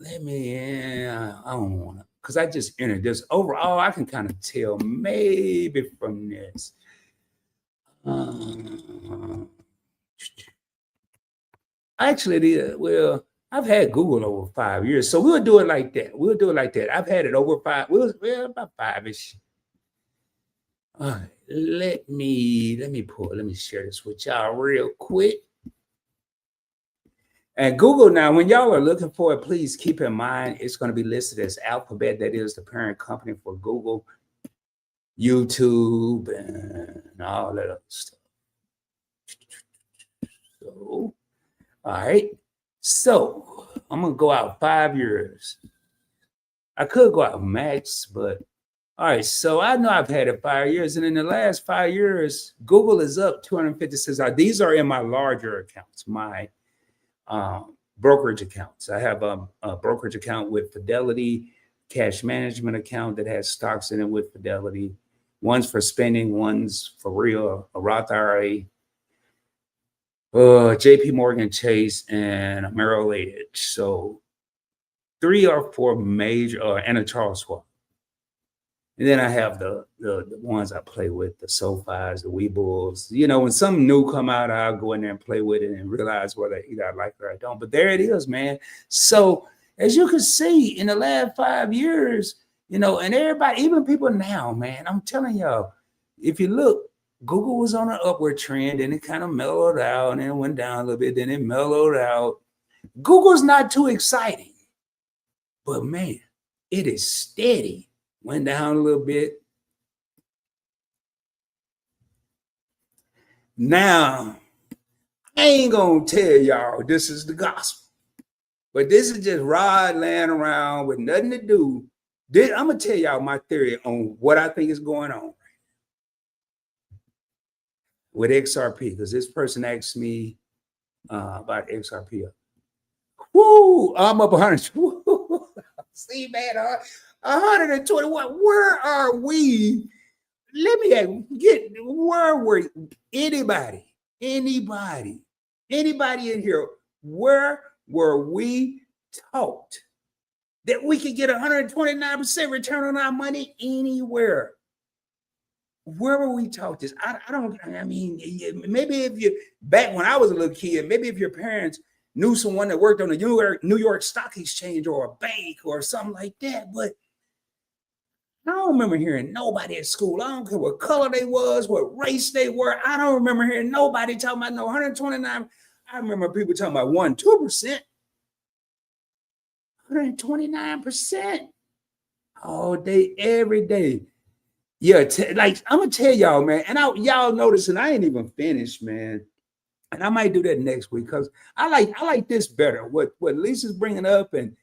I don't want to, because I just entered this. Overall, I can kind of tell maybe from this. Actually, well, I've had Google over 5 years, so we'll do it like that. We'll do it like that. I've had it over five, well, about five-ish. All right, let me share this with y'all real quick. And Google, now, when y'all are looking for it, please keep in mind it's going to be listed as Alphabet. That is the parent company for Google, YouTube, and all that other stuff. So, all right. So I'm going to go out 5 years. I could go out max, but all right. So I know I've had it 5 years. And in the last 5 years, Google is up 256. These are in my larger accounts, my brokerage accounts. I have a brokerage account with Fidelity, cash management account that has stocks in it with Fidelity. One's for spending, one's for real, a Roth IRA, JP Morgan Chase, and Merrill Edge. So 3 or 4 major, and a Charles Schwab. And then I have the ones I play with, the SoFis, the Weebles. You know, when something new come out, I'll go in there and play with it and realize whether either I like it or I don't. But there it is, man. So as you can see, in the last 5 years, you know, and everybody, even people now, man, I'm telling y'all, if you look, Google was on an upward trend and it kind of mellowed out and it went down a little bit, then it mellowed out. Google's not too exciting, but man, it is steady. Went down a little bit. Now, I ain't gonna tell y'all this is the gospel, but this is just Rod laying around with nothing to do. I'm gonna tell y'all my theory on what I think is going on with XRP, because this person asked me about XRP. Woo! I'm up 100. Woo. See, man, 121. Where are we? Let me where were anybody in here? Where were we taught that we could get 129% return on our money anywhere? Where were we taught this? I mean, maybe if you, back when I was a little kid, maybe if your parents knew someone that worked on the New York Stock Exchange or a bank or something like that, but I don't remember hearing nobody at school. I don't care what color they was, what race they were. I don't remember hearing nobody talking about no 129. I remember people talking about 2%, 129% all day, every day. Yeah, like I'm gonna tell y'all, man. And y'all notice, and I ain't even finished, man. And I might do that next week because I like this better. What Lisa's bringing up and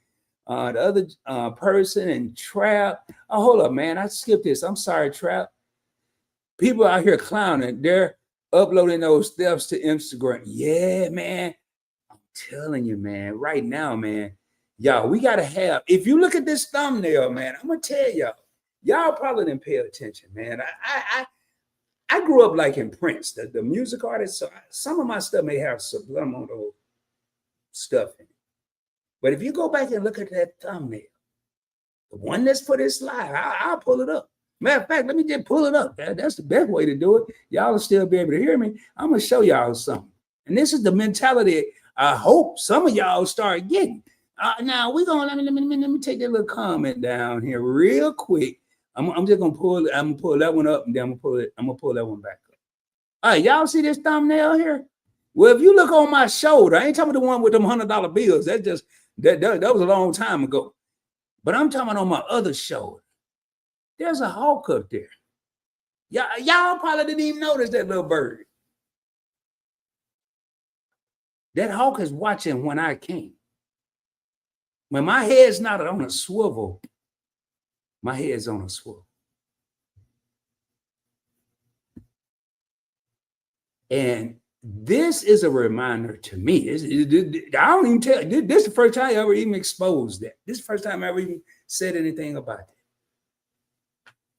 the other person and Trap. Oh, hold up, man. I skipped this. I'm sorry, Trap. People out here clowning. They're uploading those steps to Instagram. Yeah, man. I'm telling you, man. Right now, man. Y'all, we got to have, if you look at this thumbnail, man, I'm going to tell y'all probably didn't pay attention, man. I grew up like in Prince, the music artist. So some of my stuff may have subliminal stuff in it. But if you go back and look at that thumbnail, the one that's for this live, I'll pull it up. Matter of fact, let me just pull it up. That's the best way to do it. Y'all will still be able to hear me. I'm going to show y'all something. And this is the mentality I hope some of y'all start getting. Now, we're going to, let me take that little comment down here real quick. I'm just going to pull it. I'm going to pull that one up, and then I'm going to pull that one back up. All right, y'all see this thumbnail here? Well, if you look on my shoulder, I ain't talking about the one with them $100 bills. That was a long time ago. But I'm talking on my other shoulder. There's a hawk up there. Y'all probably didn't even notice that little bird. That hawk is watching when I came. When my head's not on a swivel, My head's on a swivel. And this is a reminder to me. I don't even tell you. This is the first time I ever even exposed that. This is the first time I ever even said anything about that.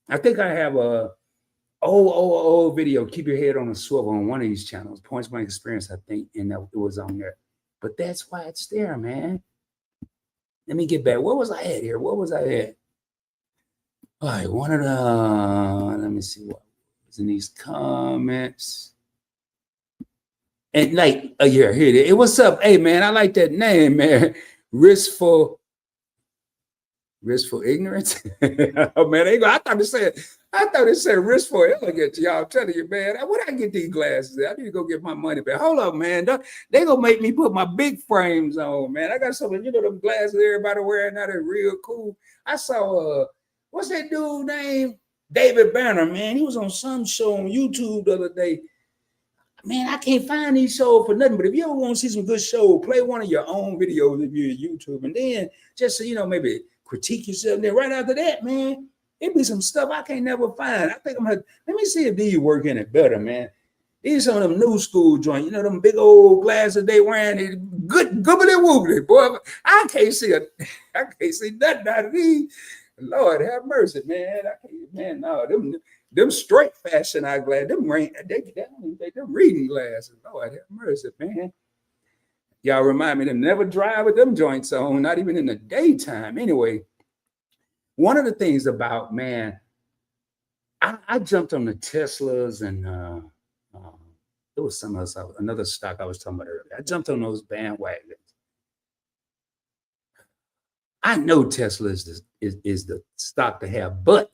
I think I have a old video, Keep Your Head on a Swivel, on one of these channels, Points Blank Experience, I think, and it was on there. But that's why it's there, man. Let me get back. What was I at here? What was I at? All right, let me see what was in these comments. And like, here it is. What's up? Hey, man, I like that name, man. Riskful ignorance. Oh, man, I thought it said riskful elegance, y'all. I'm telling you, man. Where I get these glasses at? I need to go get my money back. Hold up, man. They gonna make me put my big frames on, man. I got some, them glasses everybody wearing now. They're real cool. I saw what's that dude name? David Banner, man. He was on some show on YouTube the other day. Man, I can't find these shows for nothing. But if you ever want to see some good shows, play one of your own videos if you're on YouTube, and then just so maybe critique yourself. And then right after that, man, it be some stuff I can't never find. I think let me see if these work any better, man. These some of them new school joints, them big old glasses they wearing, good goobly woobly, boy. I can't see nothing out of these. Lord have mercy, man. No, them straight fashion eyeglasses, them reading glasses. Lord have mercy, man. Y'all remind me to never drive with them joints on, not even in the daytime. Anyway, one of the things about, man, I jumped on the Teslas, and there was another stock I was talking about earlier. I jumped on those bandwagons. I know Tesla is the stock to have, but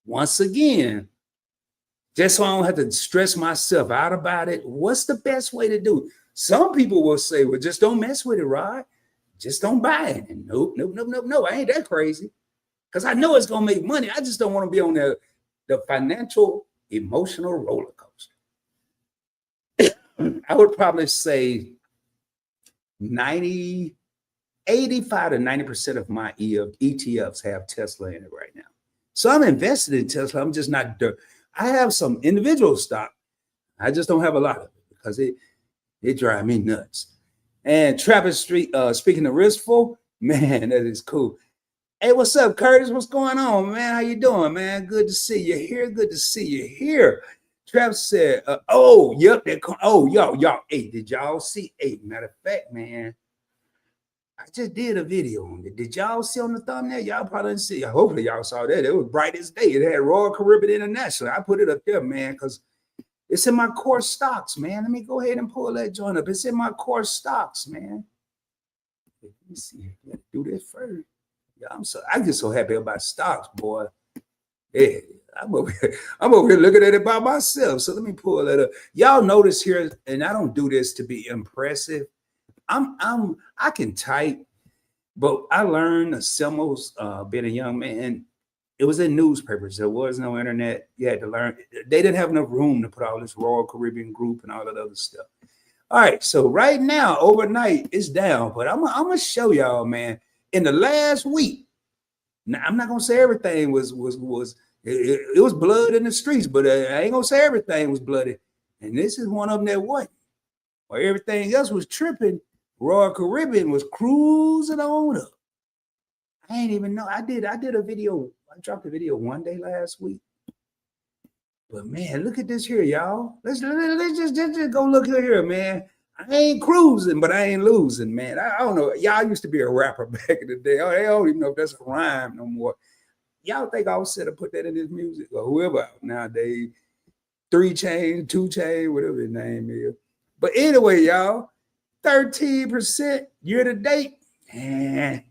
once again, just so I don't have to stress myself out about it, what's the best way to do it? Some people will say, well, just don't mess with it, Rod. Just don't buy it. And nope. I ain't that crazy. Because I know it's going to make money. I just don't want to be on the financial, emotional roller coaster. I would probably say 85 to 90% of my ETFs have Tesla in it right now. So I'm invested in Tesla. I'm just not I have some individual stock. I just don't have a lot of it because it drives me nuts. And Travis Street, speaking of Riskful, man, that is cool. Hey, what's up, Curtis? What's going on, man? How you doing, man? Good to see you here. Good to see you here. Travis said, yep. Y'all. Hey, did y'all see? Hey, matter of fact, man, I just did a video on it. Did y'all see on the thumbnail? Y'all probably didn't see. Hopefully y'all saw that. It was bright as day. It had Royal Caribbean International. I put it up there, man, because it's in my core stocks, man. Let me go ahead and pull that joint up. It's in my core stocks, man. Let me see. Let's do this first. Yeah, I get so happy about stocks, boy. Yeah, I'm over here looking at it by myself. So let me pull that up. Y'all notice here, and I don't do this to be impressive. I can type, but I learned the symbols being a young man. It was in newspapers. There was no internet. You had to learn. They didn't have enough room to put all this Royal Caribbean group and all that other stuff. All right, so right now, overnight, it's down, but I'm gonna show y'all, man. In the last week, now I'm not gonna say everything was it was blood in the streets, but I ain't gonna say everything was bloody. And this is one of them that wasn't. Where everything else was tripping, Royal Caribbean was cruising on up. I ain't even know. I did a video. I dropped a video one day last week. But man, look at this here, y'all. Let's just go look here, man. I ain't cruising, but I ain't losing, man. I don't know. Y'all used to be a rapper back in the day. I don't even know if that's a rhyme no more. Y'all think I was set to put that in his music or whoever nowadays? 3 Chainz, 2 Chainz, whatever his name is. But anyway, y'all, 13% year to date. Man,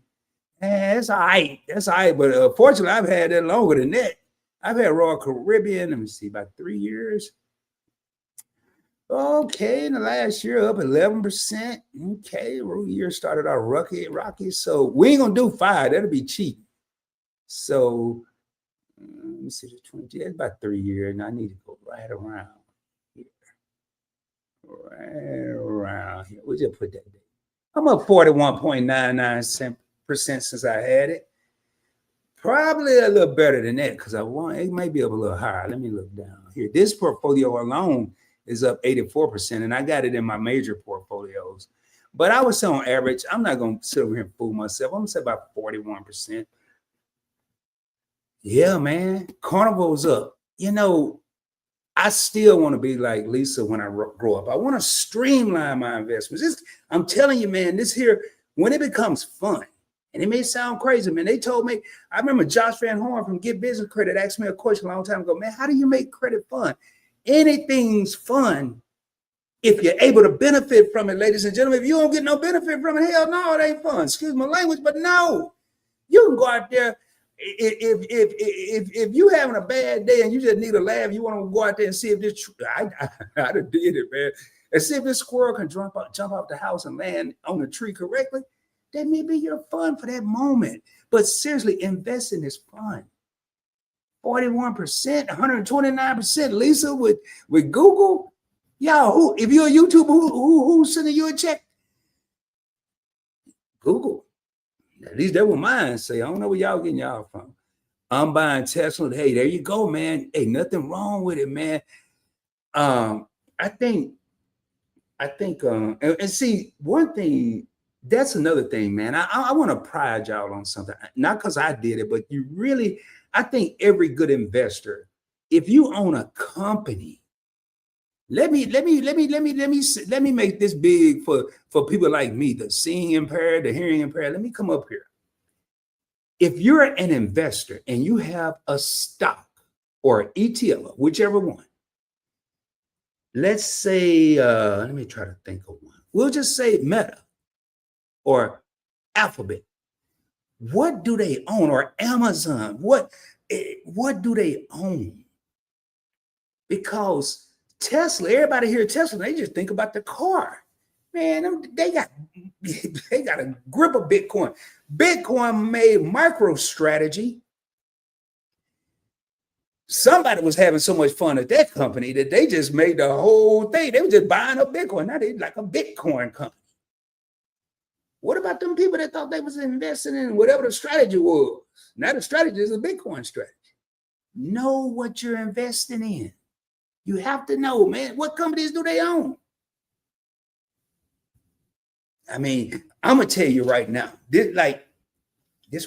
that's all right. That's all right. But fortunately, I've had that longer than that. I've had Royal Caribbean, let me see, about 3 years. Okay, in the last year, up 11%. Okay, year started out rocky. So we ain't gonna do 5. That'll be cheap. So let me see, the 20. That's about 3 years, and I need to go right around here. Right around here. We'll just put that there. I'm up 41.99% since I had it. Probably a little better than that because I want it may be up a little higher. Let me look down here. This portfolio alone is up 84%, and I got it in my major portfolios. But I would say on average, I'm not gonna sit over here and fool myself. I'm gonna say about 41%. Yeah, man. Carnival's up. I still want to be like Lisa when I grow up. I want to streamline my investments. I'm telling you, man, this here, when it becomes fun, and it may sound crazy, man. They told me, I remember Josh Van Horn from Get Business Credit asked me a question a long time ago, man, how do you make credit fun? Anything's fun if you're able to benefit from it, ladies and gentlemen. If you don't get no benefit from it, hell no, it ain't fun. Excuse my language, but no. You can go out there. If you having a bad day and you just need a laugh, you want to go out there and see if this I done did it, man. And see if this squirrel can jump off the house and land on the tree correctly. That may be your fun for that moment. But seriously, investing is fun. 41%, 129%. Lisa with Google. Y'all, if you're a YouTuber, who's sending you a check? Google. At least that's what mine say. I don't know where y'all getting y'all from. I'm buying Tesla. Hey, there you go, man. Hey, nothing wrong with it, man. I think, and see, one thing, that's another thing, man. I want to pride y'all on something, not because I did it, but I think every good investor, if you own a company, let me make this big for people like me, the seeing impaired, the hearing impaired. Let me come up here. If you're an investor and you have a stock or an ETF, whichever one, let's say, let me try to think of one. We'll just say Meta or Alphabet. What do they own? Or Amazon? What do they own? Because Tesla, everybody hear Tesla, they just think about the car. Man, they got a grip of Bitcoin. Bitcoin made MicroStrategy. Somebody was having so much fun at that company that they just made the whole thing. They were just buying up Bitcoin. Now they're like a Bitcoin company. What about them people that thought they was investing in whatever the strategy was? Now the strategy is a Bitcoin strategy. Know what you're investing in. You have to know, man, what companies do they own? I mean, I'm going to tell you right now, this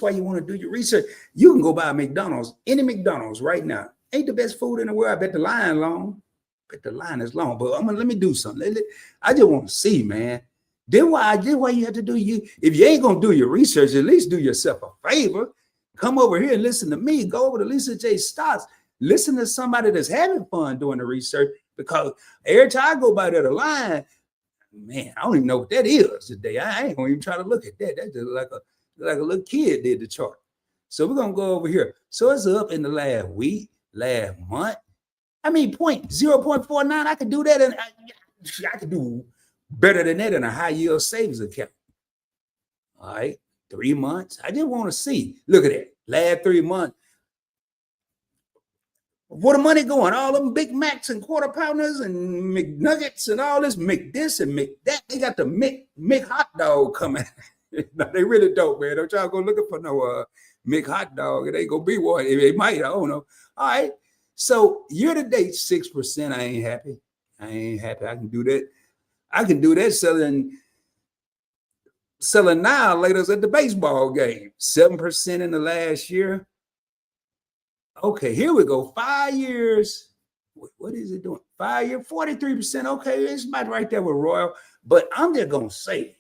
why you want to do your research. You can go buy a McDonald's, any McDonald's right now. Ain't the best food in the world. I bet the line long. Bet the line is long. But let me do something. I just want to see, man. Then why you have to do if you ain't going to do your research, at least do yourself a favor. Come over here and listen to me. Go over to Lisa J. Stotts. Listen to somebody that's having fun doing the research, because every time I go by the line, man, I don't even know what that is today. I ain't gonna even try to look at that. That's just like a little kid did the chart. So we're gonna go over here. So it's up in the last week, last month. I mean, 0.49. I could do that, and I could do better than that in a high yield savings account. All right, 3 months. I just want to see. Look at that. Last 3 months. Where the money going? All them Big Macs and quarter pounders and McNuggets and all this, this and that. They got the Mc hot dog coming. No, they really don't, man. Don't y'all go looking for no Mc hot dog. It ain't gonna be one. It might. I don't know. All right. So year to date, 6%. I ain't happy. I can do that. I can do that selling now laters at the baseball game. 7% in the last year. Okay, here we go. 5 years. What is it doing? 5 years, 43%. Okay, it's about right there with Royal. But I'm just going to say,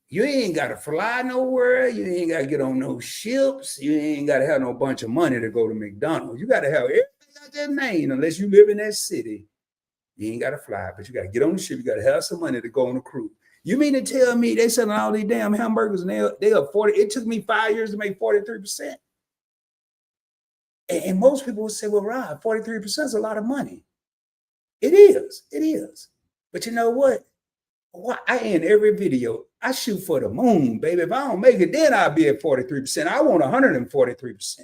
you ain't got to fly nowhere. You ain't got to get on no ships. You ain't got to have no bunch of money to go to McDonald's. You got to have everything out that name, unless you live in that city. You ain't got to fly, but you got to get on the ship. You got to have some money to go on a cruise. You mean to tell me they selling all these damn hamburgers and they are 40? It took me 5 years to make 43%. And most people would say, well, Rob, 43% is a lot of money. It is. But you know what? I end every video, I shoot for the moon, baby. If I don't make it, then I'll be at 43%. I want 143%.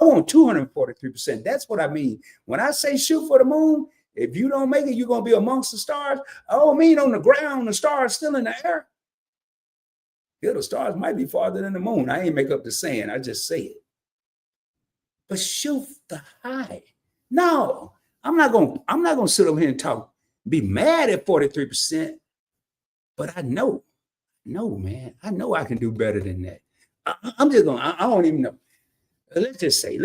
I want 243%. That's what I mean. When I say shoot for the moon, if you don't make it, you're going to be amongst the stars. I don't mean on the ground, the stars still in the air. Yeah, the stars might be farther than the moon. I ain't make up the saying. I just say it. But shoot the high. No, I'm not gonna sit over here and be mad at 43%. But I know, man. I know I can do better than that. I'm just gonna. I don't even know. Let's just say.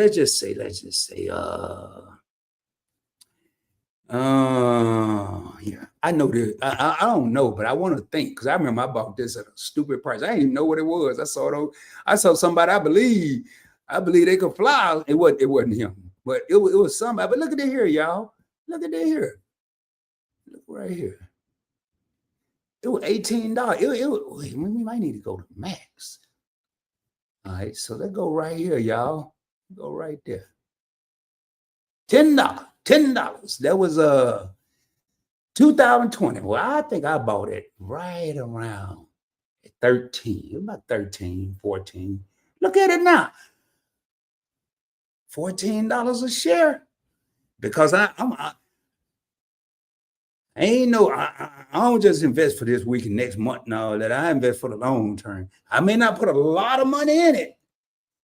Yeah, I know this. I don't know, but I want to think because I remember I bought this at a stupid price. I didn't even know what it was. I saw somebody. I believe they could fly. It wasn't him, but it was somebody. But look at it here, y'all. Look at it here. Look right here. It was $18. We might need to go to max. All right, so let's go right here, y'all. Go right there. $10. That was 2020. Well, I think I bought it right around 13, about 13, 14. Look at it now. $14 a share. Because I don't just invest for this week and next month and all that. I invest for the long term. I may not put a lot of money in it,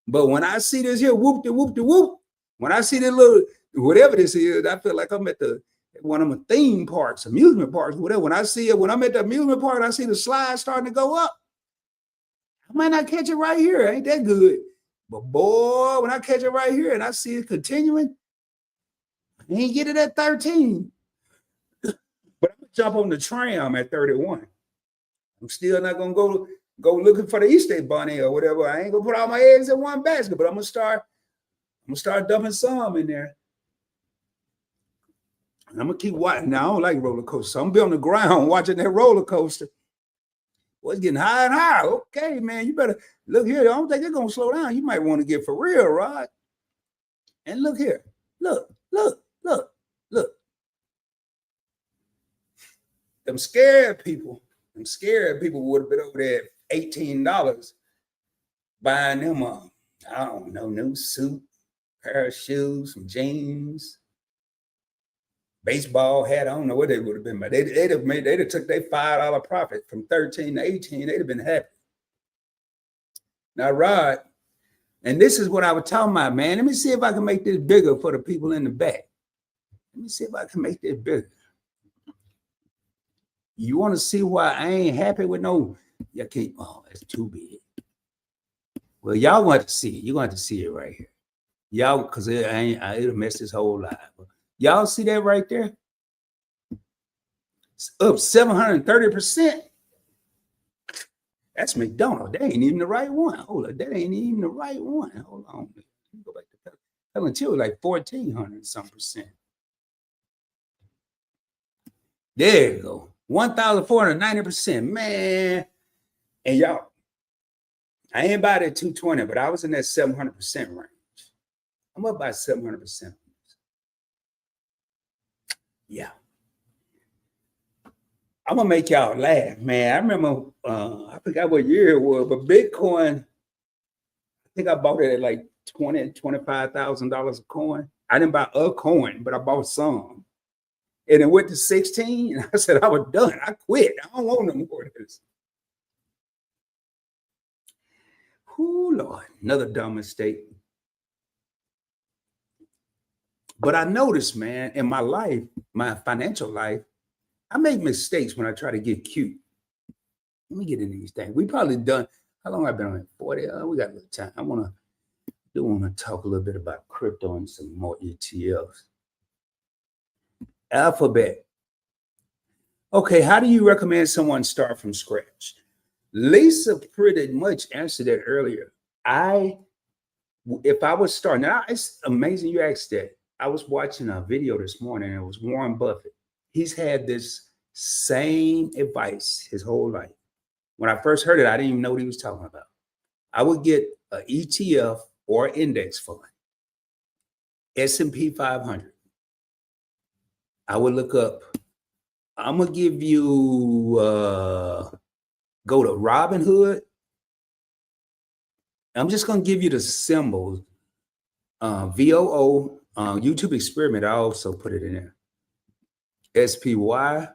but when I see this here, whoop, when I see this little, whatever this is, I feel like I'm at one of my theme parks, amusement parks, whatever. When I see it, when I'm at the amusement park, I see the slide starting to go up. I might not catch it right here. Ain't that good. But boy, when I catch it right here and I see it continuing, I ain't get it at 13. But I'm gonna jump on the tram at 31. I'm still not gonna go looking for the Easter bunny or whatever. I ain't gonna put all my eggs in one basket, but I'm gonna start dumping some in there. And I'm gonna keep watching. Now I don't like roller coasters, so I'm gonna be on the ground watching that roller coaster. Well, it's getting higher and higher. Okay, man, you better look here. I don't think it's gonna slow down. You might want to get for real, Rod. And look here. Look. Them scared people would have been over there at $18 buying them I don't know, new suit, pair of shoes, some jeans, baseball hat. I don't know what they would have been, but they'd have took their $5 profit from 13 to 18. They'd have been happy. Now, Rod, and this is what I was talking about, man. Let me see if I can make this bigger for the people in the back. Let me see if I can make this bigger. You want to see why I ain't happy with no? You can't. Oh, it's too big. Well, y'all want to see it. You're going to see it right here. Y'all, because it'll mess this whole life. Y'all see that right there? It's up 730%. That's McDonald's. That ain't even the right one. Hold on. That ain't even the right one. Hold on. Let me go back to that. Until like 1,400 some percent. There you go. 1,490%. Man. And y'all, I ain't about at 220, but I was in that 700% range. I'm up by 700%. Yeah. I'm going to make y'all laugh, man. I remember, I forgot what year it was, but Bitcoin, I think I bought it at like $25,000 a coin. I didn't buy a coin, but I bought some. And it went to 16, and I said, I was done. I quit. I don't want no more of this. Ooh, Lord, another dumb mistake. But I noticed, man, in my life, my financial life, I make mistakes when I try to get cute. Let me get into these things. We probably done, how long have I been on it? 40? We got a little time. I want to talk a little bit about crypto and some more ETFs. Alphabet. Okay, how do you recommend someone start from scratch? Lisa pretty much answered that earlier. If I was starting, now it's amazing you asked that. I was watching a video this morning, and it was Warren Buffett. He's had this same advice his whole life. When I first heard it, I didn't even know what he was talking about. I would get an ETF or index fund, S&P 500. I would look up, I'm going to give you, go to Robinhood. I'm just going to give you the symbols, VOO, YouTube experiment. I also put it in there. SPY,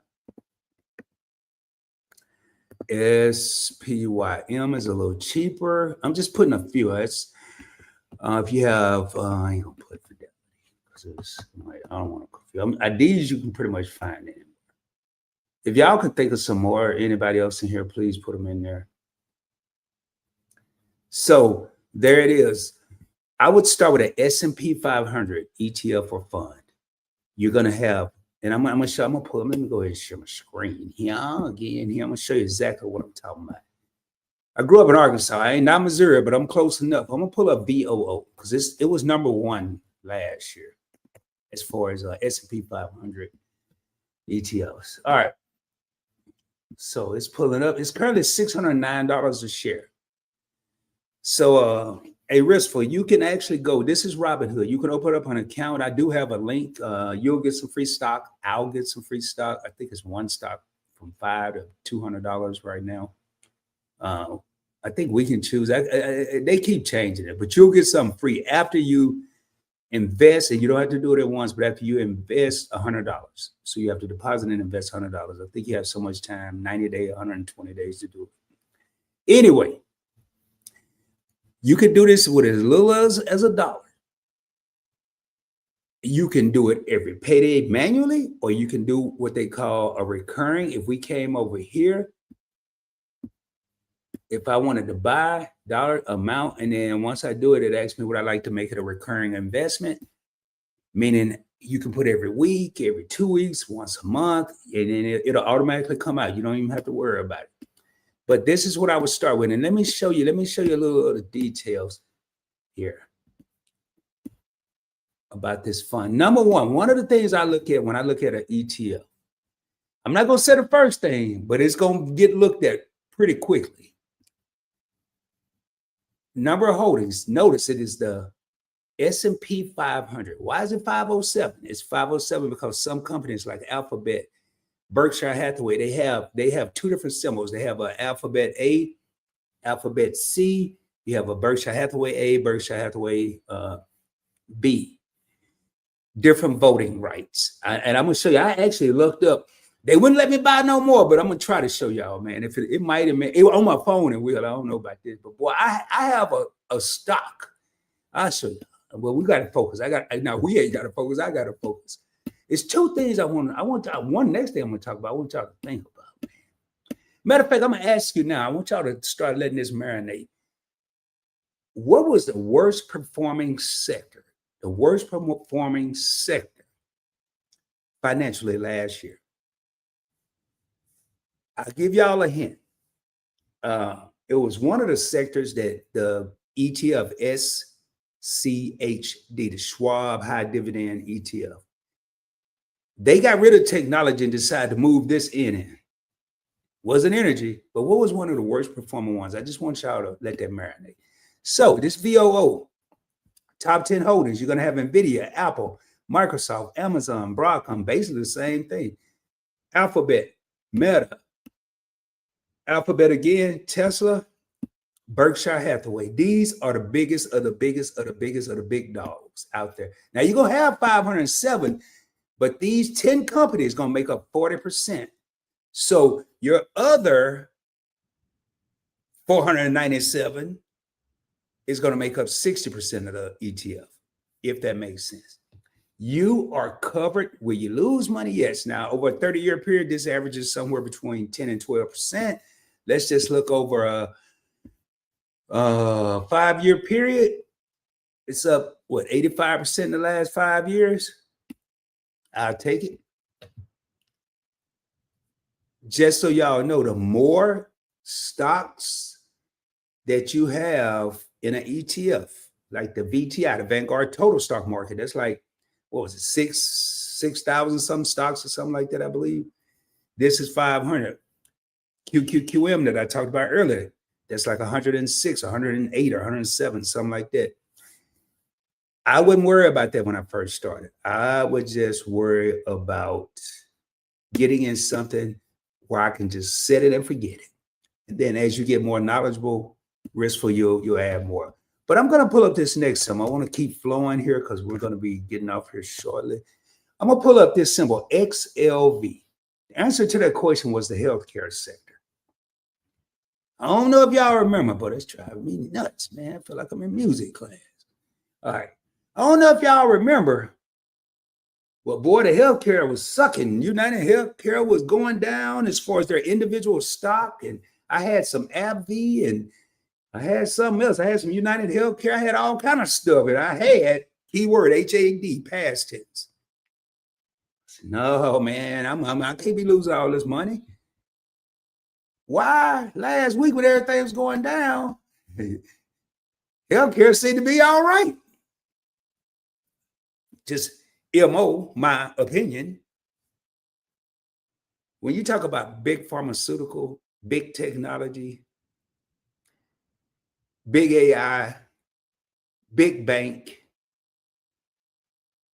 SPYM is a little cheaper. I'm just putting a few. It's if you have, I ain't gonna put Fidelity because I don't want to confuse. These you can pretty much find it. If y'all can think of some more, anybody else in here, please put them in there. So there it is. I would start with an S&P 500 ETF or fund. You're gonna have, and I'm gonna show. I'm gonna pull. Let me go ahead and share my screen here again. Here I'm gonna show you exactly what I'm talking about. I grew up in Arkansas. I ain't not Missouri, but I'm close enough. I'm gonna pull up VOO because it was #1 last year as far as S&P 500 ETFs. All right. So it's pulling up. It's currently $609 a share. So a riskful, you can actually go. This is Robinhood. You can open up an account. I do have a link. You'll get some free stock. I'll get some free stock. I think it's one stock from $5 to $200 right now. I think we can choose. They keep changing it, but you'll get something free after you invest, and you don't have to do it at once, but after you invest $100. So you have to deposit and invest $100. I think you have so much time, 90 days, 120 days to do it. Anyway, you can do this with as little as $1. You can do it every payday manually, or you can do what they call a recurring. If we came over here, if I wanted to buy dollar amount, and then once I do it, it asks me would I like to make it a recurring investment, meaning you can put every week, every 2 weeks, once a month, and then it'll automatically come out. You don't even have to worry about it. But this is what I would start with. And let me show you a little of the details here about this fund. Number one of the things I look at when I look at an ETF, I'm not going to say the first thing, but it's going to get looked at pretty quickly. Number of holdings. Notice it is the S&P 500. Why is it 507? It's 507 because some companies like Alphabet, Berkshire Hathaway, they have two different symbols. They have an Alphabet A, Alphabet C. You have a Berkshire Hathaway A, Berkshire Hathaway B. Different voting rights. And I'm going to show you. I actually looked up. They wouldn't let me buy no more, but I'm going to try to show y'all, man. If it might have been on my phone, and I don't know about this, but boy, I have a stock. I'll show you. Well, we got to focus. Now we ain't got to focus. I got to focus. It's two things I want one next thing I'm going to talk about. I want y'all to think about, man. Matter of fact, I'm going to ask you now. I want y'all to start letting this marinate. What was the worst performing sector? The worst performing sector financially last year? I'll give y'all a hint. It was one of the sectors that the ETF SCHD, the Schwab High Dividend ETF, they got rid of technology and decided to move this in. Wasn't energy, but what was one of the worst performing ones? I just want y'all to let that marinate. So this VOO, top 10 holdings, you're going to have NVIDIA, Apple, Microsoft, Amazon, Broadcom, basically the same thing. Alphabet, Meta, Alphabet again, Tesla, Berkshire Hathaway. These are the biggest of the biggest of the biggest of the big dogs out there. Now you're going to have 507, but these 10 companies going to make up 40%. So your other 497 is going to make up 60% of the ETF, if that makes sense. You are covered. Will you lose money? Yes. Now, over a 30-year period, this averages somewhere between 10 and 12%. Let's just look over a 5-year period. It's up, 85% in the last 5 years? I'll take it. Just so y'all know, the more stocks that you have in an ETF, like the VTI, the Vanguard Total Stock Market, that's like, what was it, 6,000 some stocks or something like that, I believe. This is 500. QQQM that I talked about earlier, that's like 106, 108, or 107, something like that. I wouldn't worry about that when I first started. I would just worry about getting in something where I can just set it and forget it. And then as you get more knowledgeable, riskful, you'll add more. But I'm going to pull up this next symbol. I want to keep flowing here because we're going to be getting off here shortly. I'm going to pull up this symbol, XLV. The answer to that question was the healthcare sector. I don't know if y'all remember, but it's driving me nuts, man. I feel like I'm in music class. All right. I don't know if y'all remember, well, boy, the healthcare was sucking. United Healthcare was going down as far as their individual stock. And I had some AbbVie and I had something else. I had some United Healthcare. I had all kind of stuff. And I had keyword HAD, past tense. No, man, I can't be losing all this money. Why? Last week when everything was going down, healthcare seemed to be all right. Just MO, my opinion. When you talk about big pharmaceutical, big technology, big AI, big bank,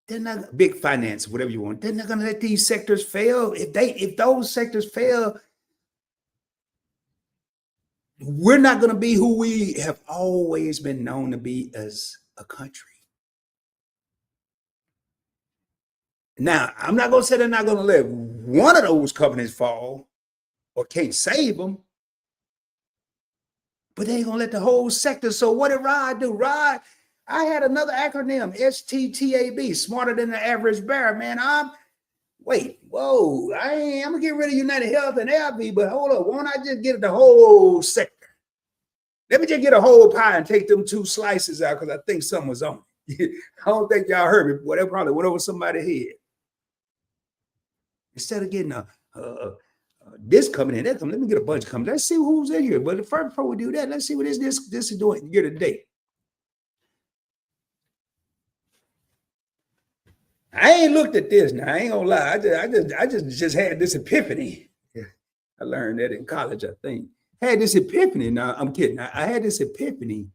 they're not big finance, whatever you want. They're not going to let these sectors fail. If those sectors fail, we're not going to be who we have always been known to be as a country. Now, I'm not going to say they're not going to let one of those companies fall or can't save them, but they ain't going to let the whole sector. So what did Rod do? Rod, I had another acronym, STTAB, smarter than the average bear, man. I'm going to get rid of United Health and AbbVie, but hold up, won't I just get the whole sector? Let me just get a whole pie and take them 2 slices out because I think something was on it. I don't think y'all heard me, boy. That probably went over somebody's head. Instead of getting this company and that company, let me get a bunch of companies. Let's see who's in here. But first, before we do that, let's see what this is doing year to date. I ain't looked at this now. I ain't gonna lie. I just had this epiphany. I learned that in college, I think. Had this epiphany. Now, I'm kidding. I had this epiphany.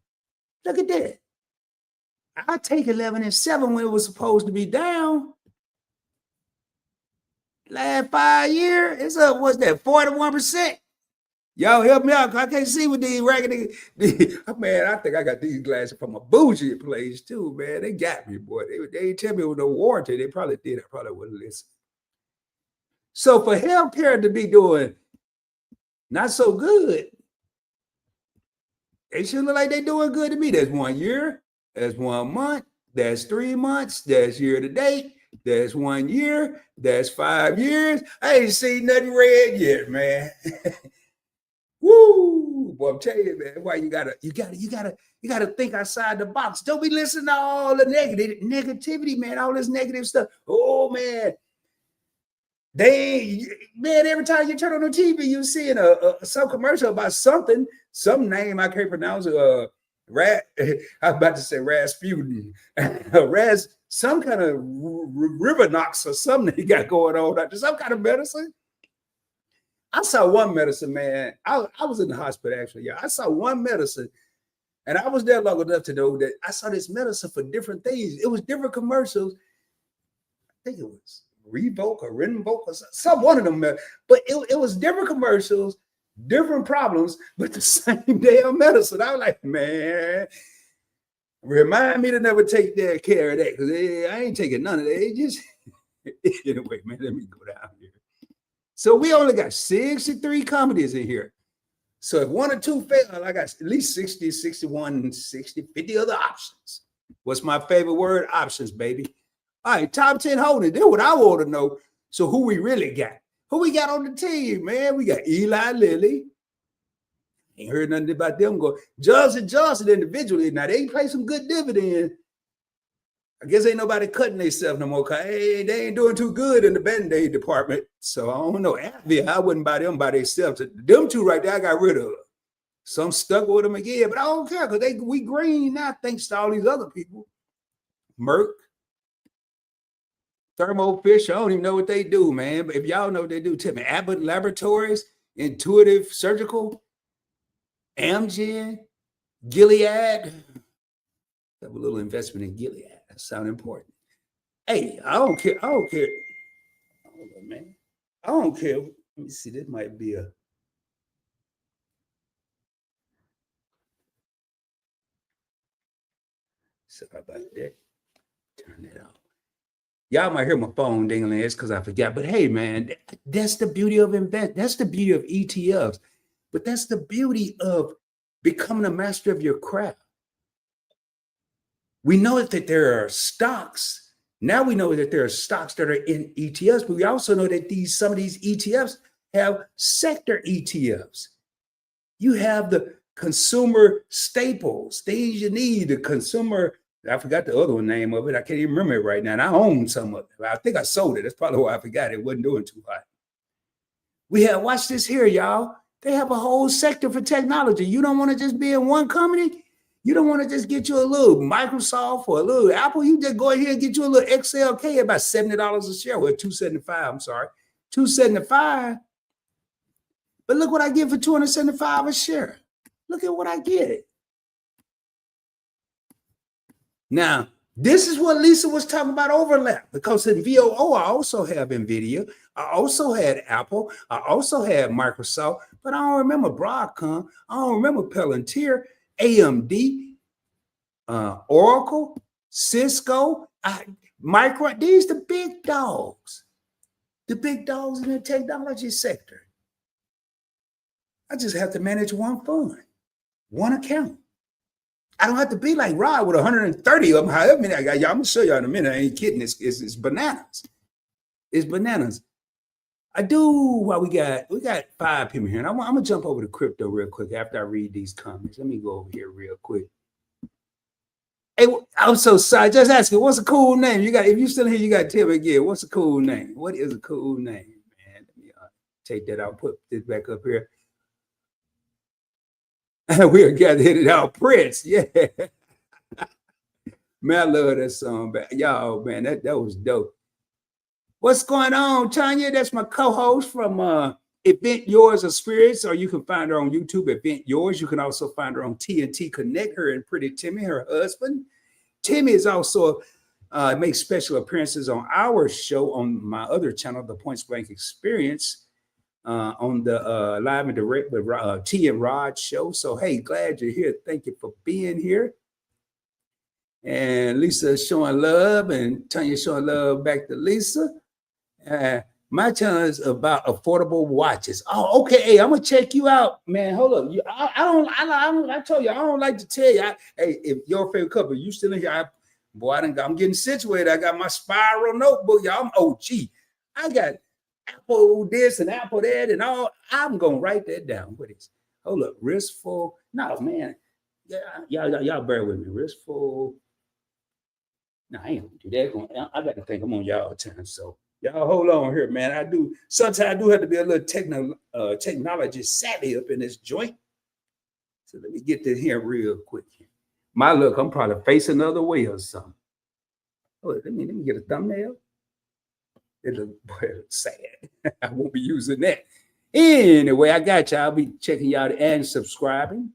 Look at that. I take 11 and 7 when it was supposed to be down. Last 5 years, it's up, what's that, 41%? Y'all help me out. I can't see with these raggedy. Man, I think I got these glasses from a bougie place too, man. They got me, boy. They didn't tell me with no warranty. They probably did. I probably wouldn't listen. So for healthcare to be doing not so good, it should look like they're doing good to me. There's 1 year, there's 1 month, there's 3 months, there's year to date, there's 1 year, there's 5 years. I ain't seen nothing red yet, man. Woo, boy, I'm telling you, man, why you gotta think outside the box. Don't be listening to all the negativity, man, all this negative stuff. Oh man. Every time you turn on the TV, you seeing some commercial about some name I can't pronounce. I was about to say Rasputin, some kind of Rivernox or something he got going on. Some kind of medicine. I saw one medicine, man. I was in the hospital actually. Yeah, I saw one medicine, and I was there long enough to know that I saw this medicine for different things. It was different commercials. I think it was Revoke or Rinvoke or some one of them, but it was different commercials, different problems, but the same damn medicine. I was like, man, remind me to never take care of that because I ain't taking none of that. It just anyway, man. Let me go down here. So we only got 63 companies in here. So if 1 or 2 fail, I got at least 60, 61, 60, 50 other options. What's my favorite word? Options, baby. All right, top 10 holdings. That's what I want to know. So who we really got? Who we got on the team, man? We got Eli Lilly. Ain't heard nothing about them. Johnson individually. Now, they play some good dividends. I guess ain't nobody cutting themselves no more. Hey, they ain't doing too good in the Band-Aid department. So I don't know. AbbVie, I wouldn't buy them by themselves. Them 2 right there, I got rid of. Some stuck with them again, but I don't care because we green now thanks to all these other people. Merck, Thermo Fisher, I don't even know what they do, man. But if y'all know what they do, tell me. Abbott Laboratories, Intuitive Surgical, Amgen, Gilead. Have a little investment in Gilead. That sounds important. Hey, I don't care. Hold on, man. I don't care. Let me see. This might be a. Sorry about that. Turn that off. Y'all might hear my phone dingling. It's because I forgot. But hey, man, that's the beauty of That's the beauty of ETFs. But that's the beauty of becoming a master of your craft. We know that there are stocks. Now we know that there are stocks that are in ETFs, but we also know that some of these ETFs have sector ETFs. You have the consumer staples, things you need, the consumer. I forgot the other name of it. I can't even remember it right now. And I own some of it. I think I sold it. That's probably why I forgot it. It wasn't doing too hot. We have, watch this here, y'all. They have a whole sector for technology. You don't want to just be in one company. You don't want to just get you a little Microsoft or a little Apple. You just go ahead and get you a little XLK about $70 a share. Well, $275. I'm sorry, $275. But look what I get for $275 a share. Look at what I get. Now, this is what Lisa was talking about, overlap, because in VOO, I also have NVIDIA. I also had Apple. I also had Microsoft, but I don't remember Broadcom. I don't remember Palantir, AMD, Oracle, Cisco, Micro. These the big dogs in the technology sector. I just have to manage one fund, one account. I don't have to be like Rod with 130 of them. However many I got, y'all, I'm gonna show y'all in a minute. I ain't kidding. It's bananas. It's bananas. I do. Well, we got 5 people here, and I'm gonna jump over to crypto real quick after I read these comments. Let me go over here real quick. Hey, I'm so sorry. Just asking, what's a cool name? You got, if you still here, you got to tell me again. What's a cool name? What is a cool name, man? Let me take that out. Put this back up here. We are gathered it out, Prince. Yeah. Man, I love that song. Y'all, man, that was dope. What's going on, Tanya? That's my co-host from Event Yours Experience, or you can find her on YouTube, Event Yours. You can also find her on TNT Connect, her and Pretty Timmy, her husband. Timmy is also makes special appearances on our show on my other channel, the Points Blank Experience. On the Live and Direct with T and Rod show. So, hey, glad you're here. Thank you for being here. And Lisa showing love, and Tanya showing love back to Lisa. My channel is about affordable watches. Oh, okay. Hey, I'm gonna check you out, man. Hold up. I told you I don't like to tell you. Hey, if your favorite couple, you still in here? I'm getting situated. I got my spiral notebook, y'all. I'm OG. I got Apple this and Apple that and all. I'm gonna write that down. What is? Hold up, Riskful. No, man. Yeah, y'all bear with me. Riskful. No, I ain't gonna do that. I got to think I'm on y'all time. So y'all hold on here, man. Sometimes I do have to be a little technology savvy up in this joint. So let me get this here real quick. My look, I'm probably facing the other way or something. Oh, let me get a thumbnail. It looks sad. I won't be using that. Anyway, I got you. I'll be checking you out and subscribing.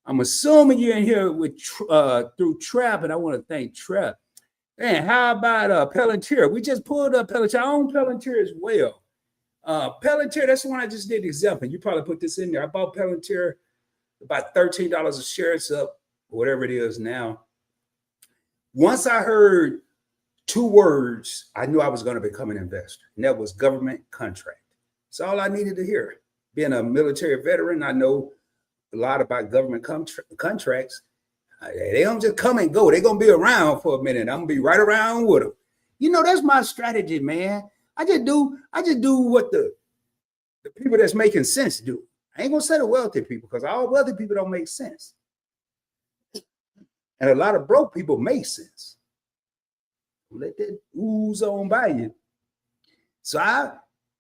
I'm assuming you're in here with through Trap, and I want to thank Trap. And how about Palantir? We just pulled up Palantir. I own Palantir as well. Palantir, that's the one I just did example. You probably put this in there. I bought Palantir about $13 a share. It's up, whatever it is now. Once I heard 2 words, I knew I was going to become an investor, and that was government contract. That's all I needed to hear. Being a military veteran, I know a lot about government contracts. They don't just come and go. They're going to be around for a minute. I'm going to be right around with them. You know, that's my strategy, man. I just do what the people that's making sense do. I ain't going to say the wealthy people, because all wealthy people don't make sense. And a lot of broke people make sense. Let that ooze on by you. So I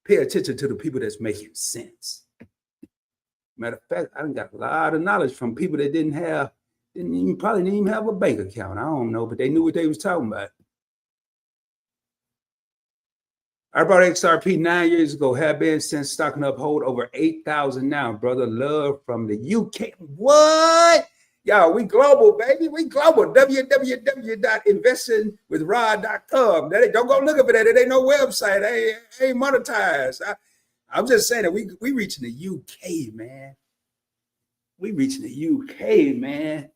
pay attention to the people that's making sense. Matter of fact, I got a lot of knowledge from people that probably didn't even have a bank account. I don't know, but they knew what they was talking about. I bought XRP 9 years ago, have been since stocking Uphold over 8,000 now. Brother Love from the UK. What? Y'all, we global, baby. We global. www.investingwithrod.com. Don't go looking for that. It ain't no website. Ain't monetized. I'm just saying that we reaching the UK, man. We reaching the UK, man.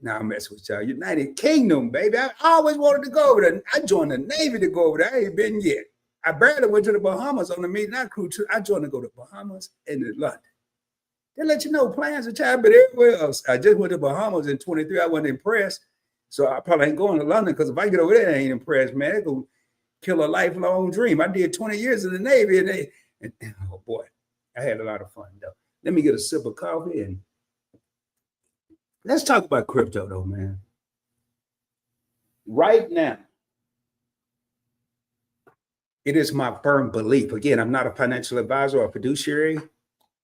Now I'm messing with y'all. United Kingdom, baby. I always wanted to go over there. I joined the Navy to go over there. I ain't been yet. I barely went to the Bahamas on the midnight cruise. I joined to go to Bahamas and to London. They let you know plans are child, but everywhere else. I just went to Bahamas in 23. I wasn't impressed. So I probably ain't going to London because if I get over there, I ain't impressed, man. It's going to kill a lifelong dream. I did 20 years in the Navy and oh boy, I had a lot of fun though. Let me get a sip of coffee and let's talk about crypto though, man. Right now, it is my firm belief. Again, I'm not a financial advisor or fiduciary.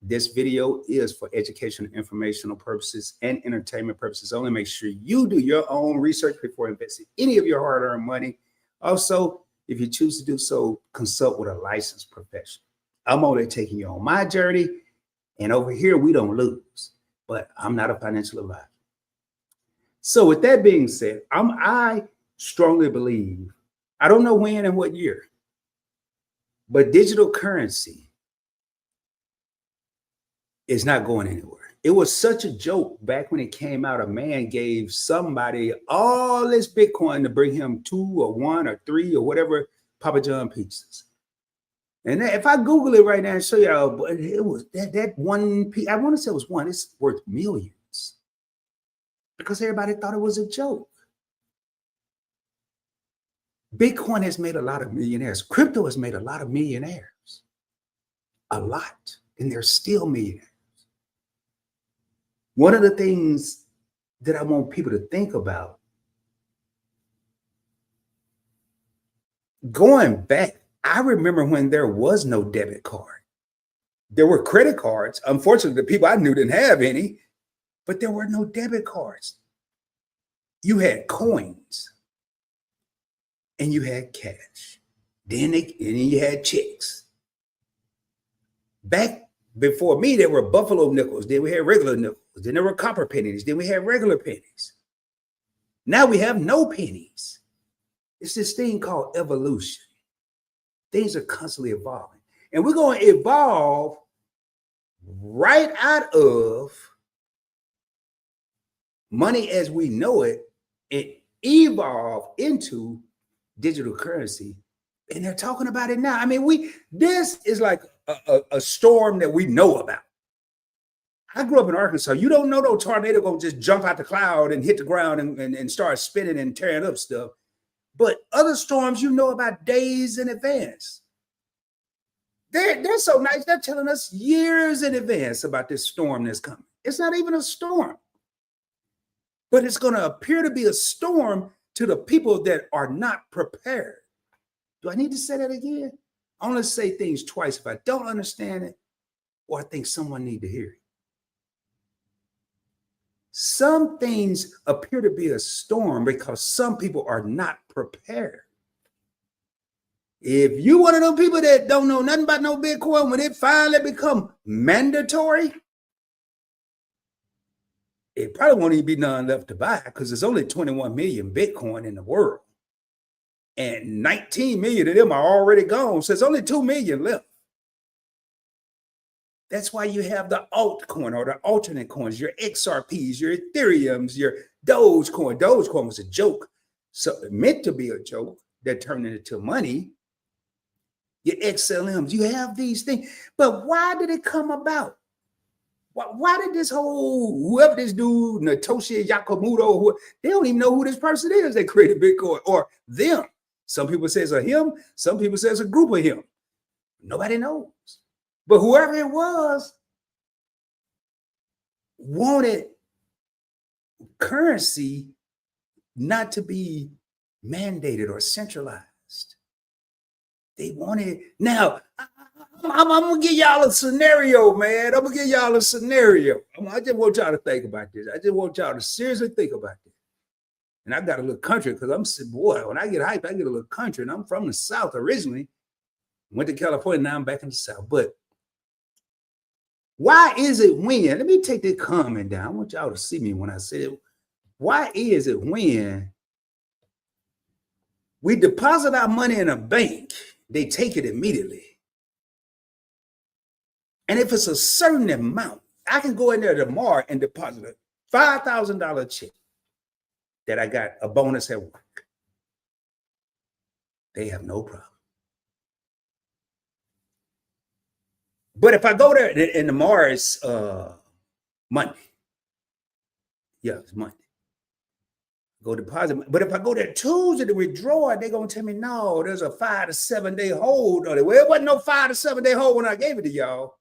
This video is for educational, informational purposes and entertainment purposes only. Make sure you do your own research before investing any of your hard-earned money. Also, if you choose to do so, consult with a licensed professional. I'm only taking you on my journey, and over here, we don't lose, but I'm not a financial advisor. So with that being said, I strongly believe, I don't know when and what year, but digital currency is not going anywhere. It was such a joke back when it came out. A man gave somebody all this Bitcoin to bring him 2 or 1 or 3 or whatever Papa John pizzas. And if I Google it right now and show y'all, but it was that one piece, I want to say it was one, it's worth millions because everybody thought it was a joke. Bitcoin has made a lot of millionaires. Crypto has made a lot of millionaires. A lot. And they're still millionaires. One of the things that I want people to think about, going back, I remember when there was no debit card. There were credit cards. Unfortunately, the people I knew didn't have any, but there were no debit cards. You had coins and you had cash. Then you had checks. Back before me, there were buffalo nickels. Then we had regular nickels. Then there were copper pennies. Then we had regular pennies. Now we have no pennies. It's this thing called evolution. Things are constantly evolving. And we're going to evolve right out of money as we know it and evolve into digital currency. And they're talking about it now. I mean, this is like a storm that we know about. I grew up in Arkansas. You don't know no tornado gonna just jump out the cloud and hit the ground and start spinning and tearing up stuff. But other storms you know about days in advance. They're so nice. They're telling us years in advance about this storm that's coming. It's not even a storm. But it's going to appear to be a storm to the people that are not prepared. Do I need to say that again? I only say things twice if I don't understand it or I think someone need to hear it. Some things appear to be a storm because some people are not prepared. If you one of those people that don't know nothing about no Bitcoin, when it finally become mandatory, it probably won't even be none left to buy because there's only 21 million Bitcoin in the world. And 19 million of them are already gone. So there's only 2 million left. That's why you have the altcoin or the alternate coins, your XRPs, your Ethereums, your Dogecoin. Dogecoin was a joke. So meant to be a joke that turned into money. Your XLMs, you have these things. But why did it come about? Why did this whoever this dude, Satoshi Nakamoto, they don't even know who this person is that created Bitcoin or them. Some people say it's a him. Some people say it's a group of him. Nobody knows. But whoever it was wanted currency not to be mandated or centralized. They wanted, now, I'm going to give y'all a scenario, man. I'm going to give y'all a scenario. I just want y'all to think about this. I just want y'all to seriously think about this. And I got a little country because I'm saying, boy, when I get hyped, I get a little country. And I'm from the South originally. Went to California, now I'm back in the South. But why is it when, let me take that comment down. I want y'all to see me when I say it. Why is it when we deposit our money in a bank, they take it immediately? And if it's a certain amount, I can go in there tomorrow and deposit a $5,000 check that I got a bonus at work. They have no problem. But if I go there, and tomorrow is Monday. Yeah, it's Monday. Go deposit. But if I go there Tuesday to withdraw, they're gonna tell me no, there's a 5 to 7 day hold on it. Well, it wasn't no 5 to 7 day hold when I gave it to y'all.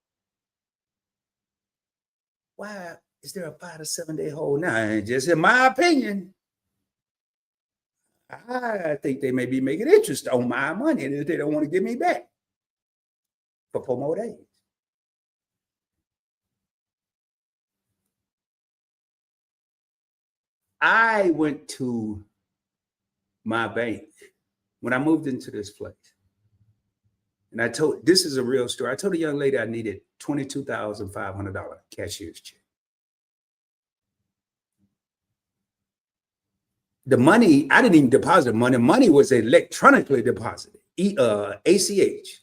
Why is there a 5 to 7 day hold now? Just in my opinion, I think they may be making interest on my money and they don't want to give me back for 4 more days. I went to my bank when I moved into this place. And I told, this is a real story. I told a young lady I needed $22,500 cashier's check. The money, I didn't even deposit money. Money was electronically deposited, ACH.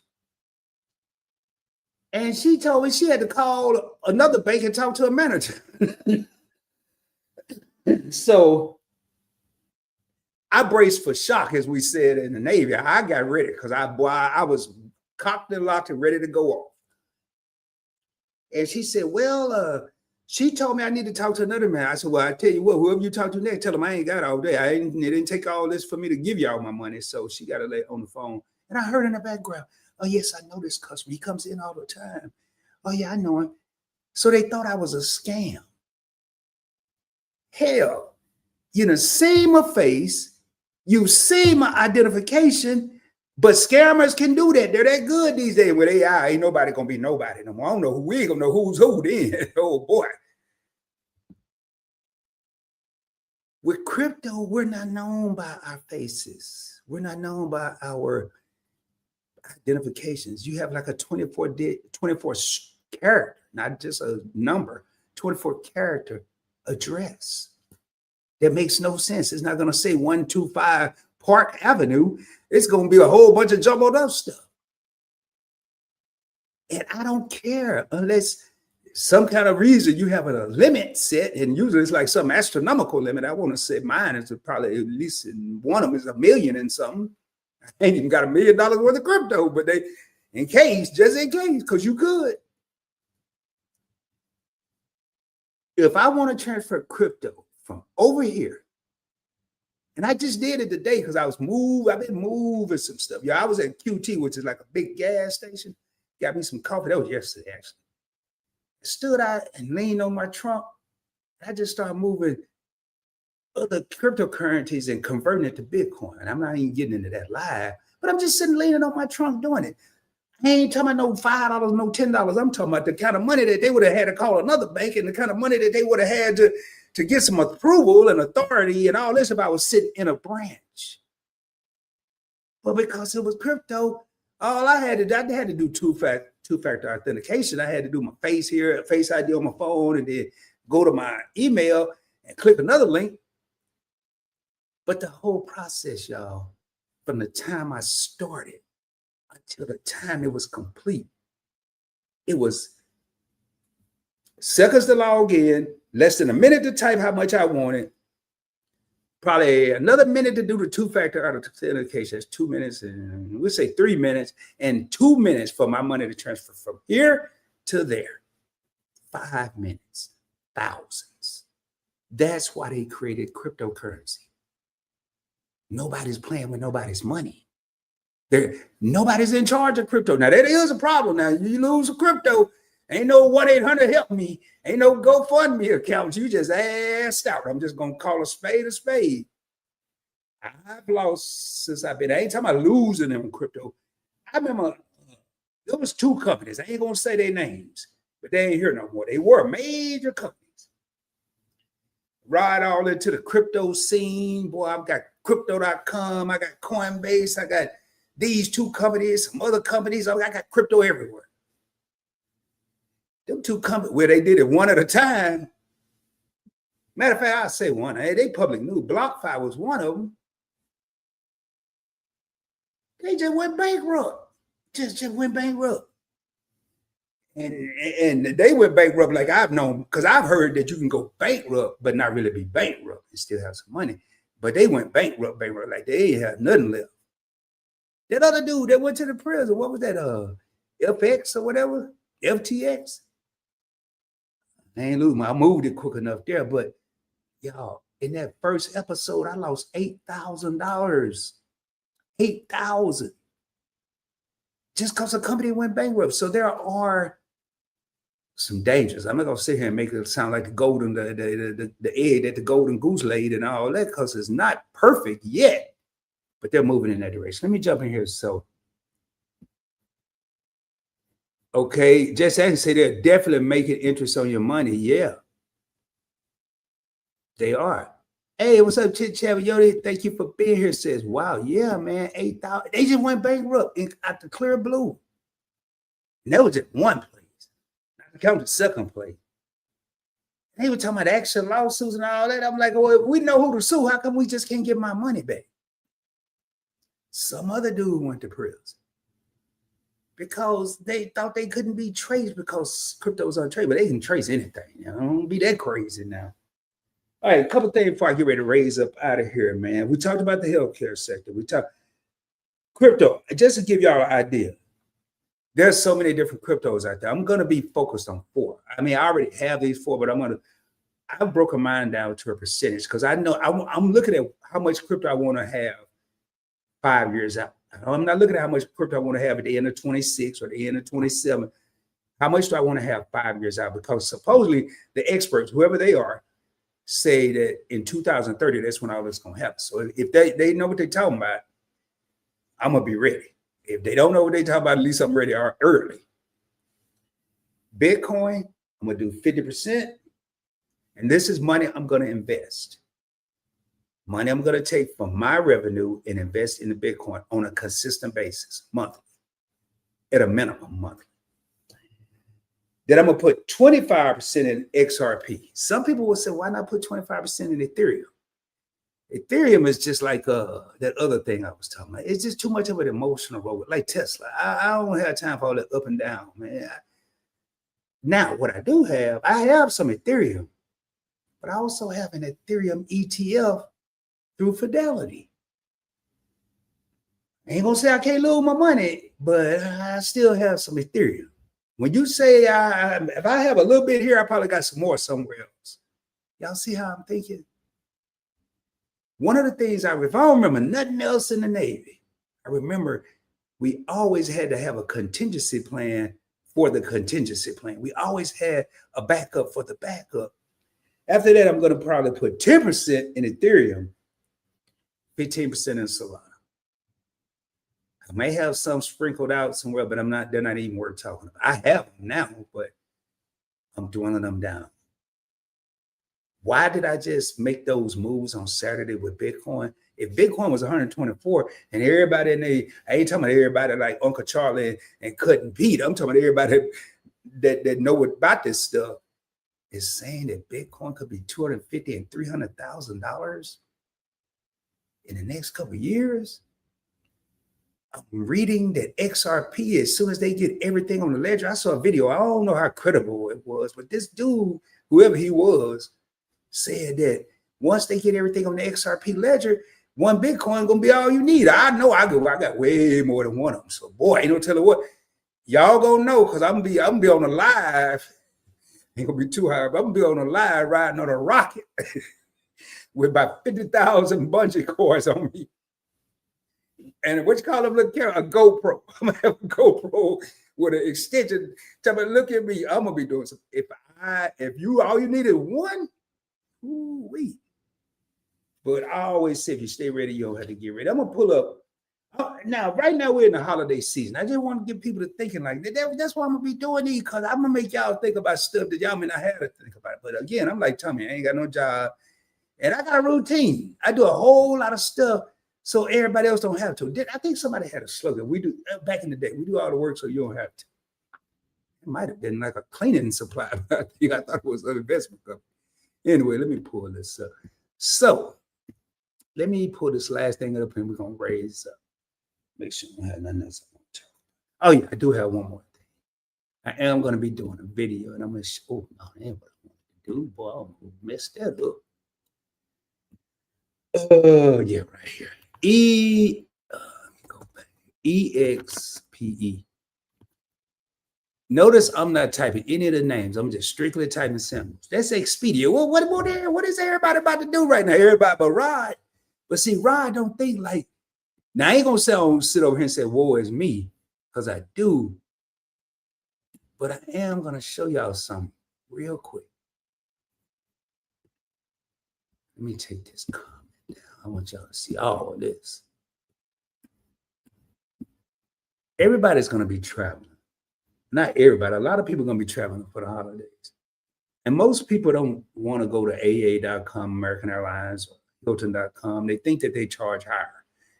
And she told me she had to call another bank and talk to a manager. So I braced for shock, as we said in the Navy. I got ready because I was cocked and locked and ready to go off. And she said, well, she told me I need to talk to another man. I said, well, I tell you what, whoever you talk to next, tell them I ain't got all day. It didn't take all this for me to give y'all my money. So she got to lay on the phone. And I heard in the background, oh, yes, I know this customer. He comes in all the time. Oh, yeah, I know him. So they thought I was a scam. Hell, you see my face, you see my identification, but scammers can do that. They're that good these days with AI. Ain't nobody gonna be nobody no more. I don't know who we ain't gonna know who's who then. Oh boy. With crypto, we're not known by our faces. We're not known by our identifications. You have like a 24 character, not just a number, 24 character address. That makes no sense. It's not going to say 125 Park Avenue. It's going to be a whole bunch of jumbled up stuff. And I don't care unless some kind of reason you have a limit set, and usually it's like some astronomical limit. I want to say mine is probably at least one of them is $1 million and something. I ain't even got $1 million worth of crypto, but they, in case, just in case, because you could. If I want to transfer crypto from over here, and I just did it today because I've been moving some stuff. Yeah, I was at QT, which is like a big gas station. Got me some coffee. That was yesterday, actually. I stood out and leaned on my trunk. I just started moving other cryptocurrencies and converting it to Bitcoin. And I'm not even getting into that live, but I'm just sitting leaning on my trunk doing it. I ain't talking about no $5, no $10. I'm talking about the kind of money that they would have had to call another bank and the kind of money that they would have had to get some approval and authority and all this if I was sitting in a branch. But because it was crypto, all I had to do two-factor authentication. I had to do my face here, Face ID on my phone, and then go to my email and click another link. But the whole process, y'all, from the time I started until the time it was complete, it was seconds to log in, less than a minute to type how much I wanted, probably another minute to do the two-factor authentication. That's 2 minutes, and we'll say 3 minutes, and 2 minutes for my money to transfer from here to there. 5 minutes, thousands. That's why they created cryptocurrency. Nobody's playing with nobody's money. Nobody's in charge of crypto. Now, that is a problem. Now, you lose a crypto, ain't no 1-800 help me, ain't no GoFundMe account. You just asked out. I'm just going to call a spade a spade. I've lost since I ain't talking about losing in crypto. I remember there was 2 companies. I ain't going to say their names, but they ain't here no more. They were major companies. Ride all into the crypto scene. Boy, I've got crypto.com. I got Coinbase. I got these 2 companies, some other companies. I got crypto everywhere. Them 2 companies where they did it one at a time. Matter of fact, I'll say one. Hey, they public news. BlockFi was one of them. They just went bankrupt. Just went bankrupt. And they went bankrupt like I've known, because I've heard that you can go bankrupt, but not really be bankrupt and still have some money. But they went bankrupt, like they ain't have nothing left. That other dude that went to the prison, what was that? FX or whatever? FTX. I ain't losing. I moved it quick enough there, but y'all, in that first episode, I lost $8,000. 8,000 just because the company went bankrupt. So there are some dangers. I'm not gonna sit here and make it sound like the egg that the golden goose laid and all that, because it's not perfect yet, but they're moving in that direction. Let me jump in here. So, okay, just as say they're definitely making interest on your money. Yeah, they are. Hey, what's up, Chit Chat? Yodi, thank you for being here. Says, wow, yeah, man, 8,000. They just went bankrupt at the clear blue. And that was just one place. Not to count the second place. They were talking about action lawsuits and all that. I'm like, well, if we know who to sue, how come we just can't get my money back? Some other dude went to prison because they thought they couldn't be traced because crypto was untraceable. But they can trace anything. You know, don't be that crazy now. All right, a couple things before I get ready to raise up out of here, man. We talked about the healthcare sector. We talked crypto. Just to give y'all an idea, there's so many different cryptos out there. I'm going to be focused on 4. I mean, I already have these 4, but I've broken mine down to a percentage because I know I'm looking at how much crypto I want to have 5 years out. I'm not looking at how much crypto I want to have at the end of 26 or the end of 27. How much do I want to have 5 years out? Because supposedly the experts, whoever they are, say that in 2030, that's when all this is going to happen. So if they know what they're talking about, I'm going to be ready. If they don't know what they're talking about, at least I'm ready early. Bitcoin, I'm going to do 50%. And this is money I'm going to invest. Money I'm going to take from my revenue and invest in the Bitcoin on a consistent basis, monthly, at a minimum monthly. Then I'm going to put 25% in XRP. Some people will say, why not put 25% in Ethereum? Ethereum is just like that other thing I was talking about. It's just too much of an emotional road, like Tesla. I don't have time for all that up and down, man. Now, what I do have, I have some Ethereum, but I also have an Ethereum ETF through Fidelity. I ain't gonna say I can't lose my money, but I still have some Ethereum. When you say if I have a little bit here, I probably got some more somewhere else. Y'all see how I'm thinking? One of the things if I don't remember nothing else in the Navy, I remember we always had to have a contingency plan for the contingency plan. We always had a backup for the backup. After that, I'm going to probably put 10% in Ethereum, 15% in Solana. I may have some sprinkled out somewhere, but they're not even worth talking about. I have them now, but I'm dwindling them down. Why did I just make those moves on Saturday with Bitcoin? If Bitcoin was 124 and everybody I ain't talking about everybody like Uncle Charlie and Cut and Pete. I'm talking about everybody that know about this stuff is saying that Bitcoin could be $250,000 and $300,000 in the next couple of years. I'm reading that XRP, as soon as they get everything on the ledger, I saw a video. I don't know how credible it was, but this dude, whoever he was, said that once they get everything on the XRP ledger, one Bitcoin gonna be all you need. I know I got way more than one of them. So boy, ain't no telling what. Y'all gonna know because I'm gonna be on a live. Ain't gonna be too high, but I'm gonna be on a live riding on a rocket with about 50,000 bungee cords on me. And what you call them? Look, a GoPro. I'm gonna have a GoPro with an extension. Tell me, look at me. I'm gonna be doing something. If you all you need is one, ooh-wee. But I always say if you stay ready, you don't have to get ready. I'm gonna pull up. Now, right now we're in the holiday season. I just want to get people to thinking like that. That's why I'm gonna be doing these, because I'm gonna make y'all think about stuff that y'all may not have to think about. But again, I'm like Tommy, I ain't got no job, and I got a routine. I do a whole lot of stuff so everybody else don't have to. I think somebody had a slogan. We do back in the day. We do all the work so you don't have to. It might have been like a cleaning supply. I thought it was an investment company. Anyway, let me pull this up. So let me pull this last thing up and we're going to raise up. Make sure I don't have nothing else I want to talk about. Oh, yeah, I do have one more thing. I am going to be doing a video and I'm going to show, oh, no, that ain't what I want to do, boy. I messed that up. Oh, yeah, right here. Let me go back. EXPE. Notice I'm not typing any of the names. I'm just strictly typing symbols. That's Expedia. Well, what is everybody about to do right now? Everybody but Rod. But see, Rod don't think like, now I ain't gonna say I don't sit over here and say, woe is me, because I do. But I am gonna show y'all something real quick. Let me take this comment down. I want y'all to see all of this. Everybody's gonna be traveling. Not everybody. A lot of people are gonna be traveling for the holidays. And most people don't want to go to AA.com, American Airlines, or Hilton.com. They think that they charge higher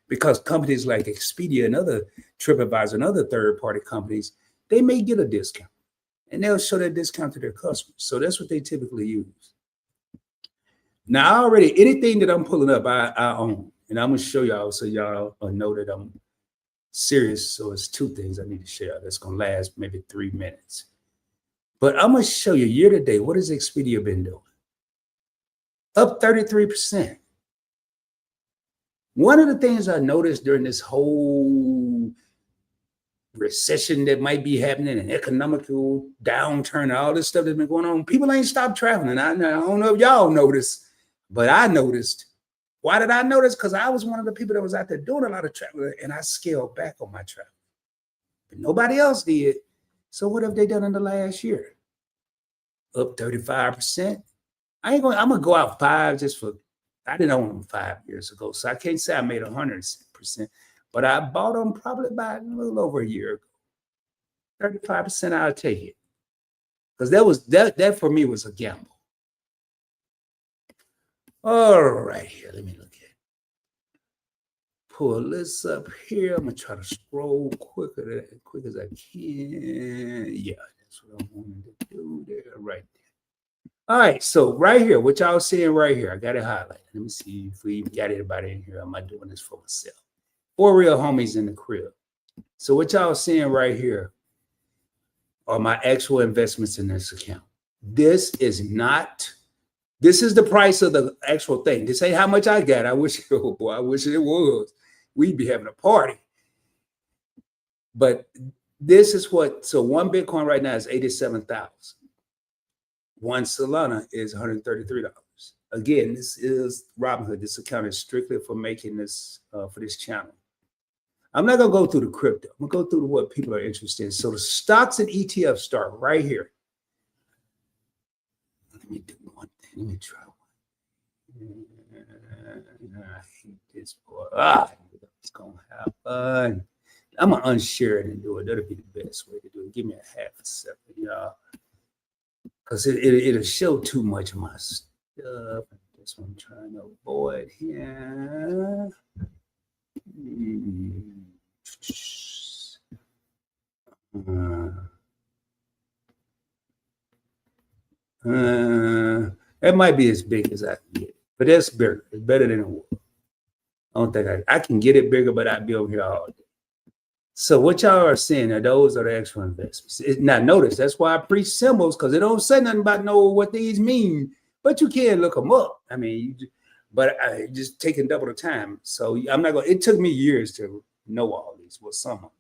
because companies like Expedia and other TripAdvisor and other third-party companies, they may get a discount and they'll show that discount to their customers. So that's what they typically use. Now, already anything that I'm pulling up, I own. And I'm going to show y'all so y'all know that I'm serious. So it's two things I need to share that's going to last maybe 3 minutes. But I'm going to show you year to date, what has Expedia been doing? Up 33%. One of the things I noticed during this whole recession that might be happening, an economical downturn, all this stuff that's been going on, people ain't stopped traveling. I don't know if y'all noticed, but I noticed. Why did I notice? Because I was one of the people that was out there doing a lot of traveling, and I scaled back on my travel. But nobody else did. So what have they done in the last year? Up 35%. I'm gonna go out 5 just for, I didn't own them 5 years ago, so I can't say I made 100%, but I bought them probably about a little over a year ago. 35%, I'll take it. Because that for me was a gamble. All right, here, let me look at it. Pull this up here. I'm gonna try to scroll quick as I can. Yeah, that's what I wanted to do there, right there. All right, so right here, what y'all seeing right here, I got it highlighted. Let me see if we even got anybody in here. Am I doing this for myself? 4 real homies in the crib. So what y'all seeing right here are my actual investments in this account. This is the price of the actual thing. This ain't how much I got. I wish, oh boy, I wish it was. We'd be having a party. But this is so one Bitcoin right now is 87,000. One Solana is $133. Again, this is Robinhood. This account is strictly for making this, for this channel. I'm not going to go through the crypto. I'm going to go through what people are interested in. So the stocks and ETFs start right here. Let me do one thing. Let me try one. I hate this boy. It's going to happen. I'm going to unshare it and do it. That'll be the best way to do it. Give me a half a second, y'all. Because it'll show too much of my stuff. That's what I'm trying to avoid here. It might be as big as I can get it, but that's bigger. It's better than it was. I don't think I can get it bigger, but I'd be over here all day. So what y'all are seeing, those are the actual investments. Now notice, that's why I preach symbols, because it don't say nothing about what these mean, but you can look them up. I mean, but I just taking double the time. So I'm not going, it took me years to know all these, well, some of them.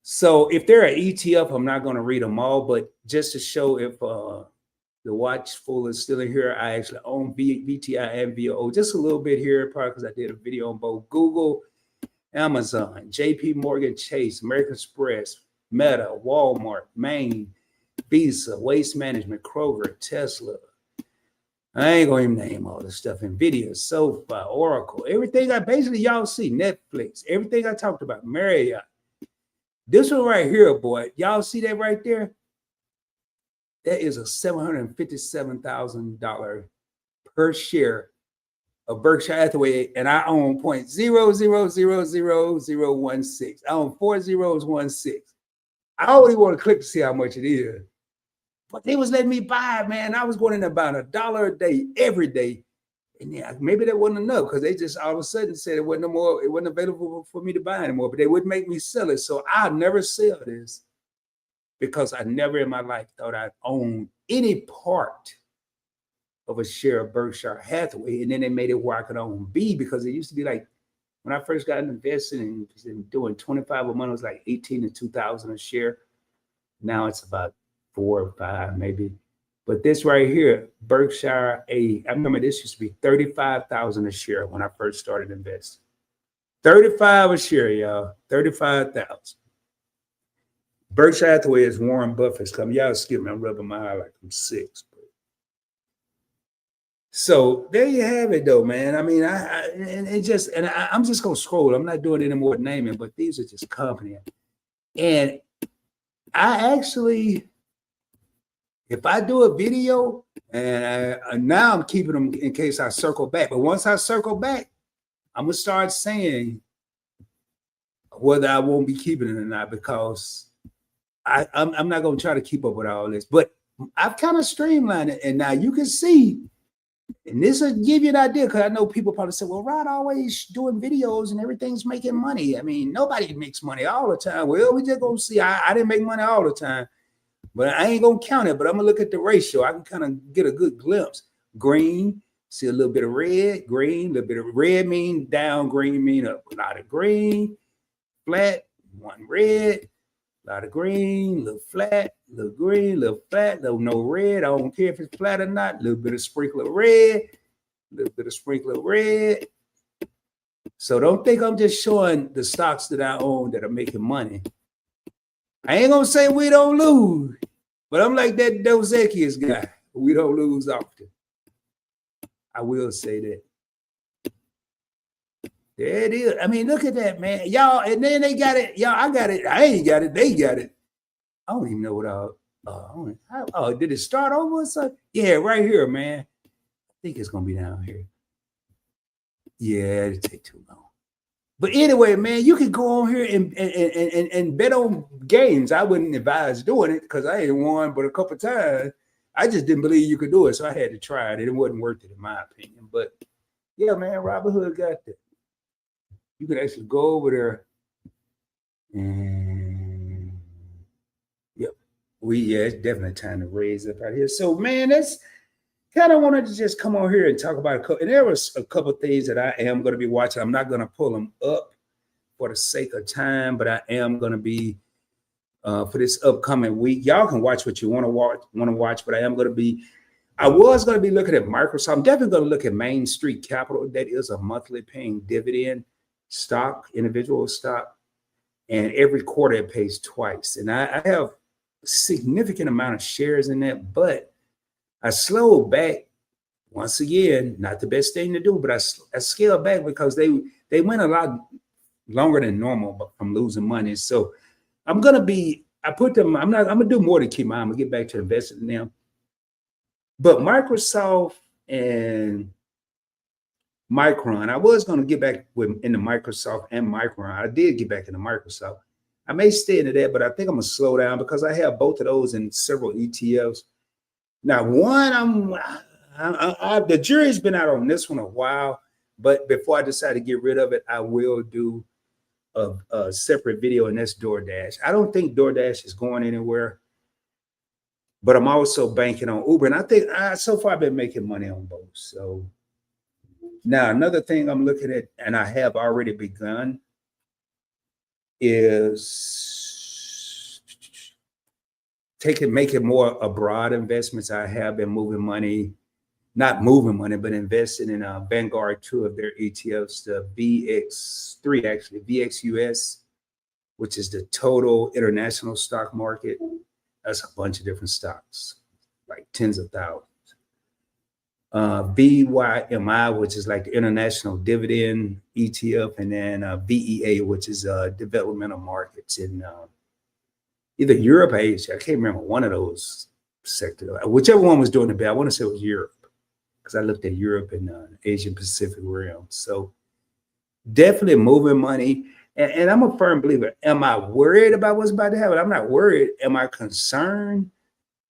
So if they're an ETF, I'm not going to read them all, but just to show if the watchful is still in here, I actually own VTI and VO, just a little bit here, probably because I did a video on both Google, Amazon, JP Morgan Chase, American Express, Meta, Walmart, Maine, Visa, Waste Management, Kroger, Tesla. I ain't going to even name all this stuff. NVIDIA, SoFi, Oracle, everything basically y'all see, Netflix, everything I talked about, Marriott. This one right here, boy, y'all see that right there? That is a $757,000 per share of Berkshire Hathaway, and I own 0.0000016. I own 4016. I only want to click to see how much it is. But they was letting me buy it, man. I was going in about $1 a day every day. And yeah, maybe that wasn't enough because they just all of a sudden said it wasn't no more, it wasn't available for me to buy anymore, but they wouldn't make me sell it. So I'll never sell this because I never in my life thought I'd own any part of a share of Berkshire Hathaway. And then they made it where I could own B, because it used to be like, when I first got invested and doing 25 a month, it was like 18 to 2,000 a share. Now it's about 4 or 5, maybe. But this right here, Berkshire A, I remember this used to be 35,000 a share when I first started investing. 35 a share, y'all. 35,000. Berkshire Hathaway is Warren Buffett's company. Y'all skip me, I'm rubbing my eye like I'm 6. So there you have it, though, man. I mean, I'm just gonna scroll. I'm not doing any more naming, but these are just company. And I actually, if I do a video, and now I'm keeping them in case I circle back. But once I circle back, I'm gonna start saying whether I won't be keeping it or not, because I'm not gonna try to keep up with all this. But I've kind of streamlined it, and now you can see. And this will give you an idea, because I know people probably say, well, Rod always doing videos and everything's making money. I mean, nobody makes money all the time. Well, we just gonna see. I didn't make money all the time, but I ain't gonna count it. But I'm gonna look at the ratio. I can kind of get a good glimpse. Green, see a little bit of red, green, a little bit of red mean down, green mean up. A lot of green, flat, one red, a lot of green, little flat, little green, little flat, little no red. I don't care if it's flat or not. A little bit of sprinkle of red, a little bit of sprinkle of red. So don't think I'm just showing the stocks that I own that are making money. I ain't gonna say we don't lose, but I'm like that Dos Equis guy. We don't lose often. I will say that. There it is. I mean, look at that, man. Y'all, and then they got it. Y'all, I got it. I ain't got it. They got it. I don't even know what did it start over or something? Yeah, right here, man. I think it's gonna be down here. Yeah, it'll take too long. But anyway, man, you can go on here and bet on games. I wouldn't advise doing it because I ain't won but a couple times. I just didn't believe you could do it, so I had to try it. It wasn't worth it, in my opinion. But yeah, man, Robinhood got that. You could actually go over there and yep. It's definitely time to raise up out here. So, man, that's kind of wanted to just come on here and talk about a couple. And there was a couple of things that I am going to be watching. I'm not going to pull them up for the sake of time, but I am going to be for this upcoming week. Y'all can watch what you want to watch, but I was going to be looking at Microsoft. I'm definitely going to look at Main Street Capital. That is a monthly paying dividend stock, individual stock, and every quarter it pays twice. And I have a significant amount of shares in that, but I slowed back. Once again, not the best thing to do, but I scaled back because they went a lot longer than normal from losing money. So I'm gonna do more to keep my eye. I'm gonna get back to investing in them. But Microsoft and Micron, I was going to get back into Microsoft and Micron. I did get back into Microsoft. I may stay into that, but I think I'm going to slow down because I have both of those in several ETFs. Now, one, the jury's been out on this one a while, but before I decide to get rid of it, I will do a separate video, and that's DoorDash. I don't think DoorDash is going anywhere, but I'm also banking on Uber. And I think so far I've been making money on both. So now, another thing I'm looking at, and I have already begun, is making more abroad investments. I have been not moving money, but investing in Vanguard, 2 of their ETFs, the VX3, actually, VXUS, which is the total international stock market. That's a bunch of different stocks, like tens of thousands. BYMI, which is like the International Dividend ETF, and then VEA, which is developmental markets in either Europe or Asia. I can't remember one of those sectors. Whichever one was doing the best, I want to say it was Europe, because I looked at Europe and Asian Pacific realm. So definitely moving money. And I'm a firm believer. Am I worried about what's about to happen? I'm not worried. Am I concerned?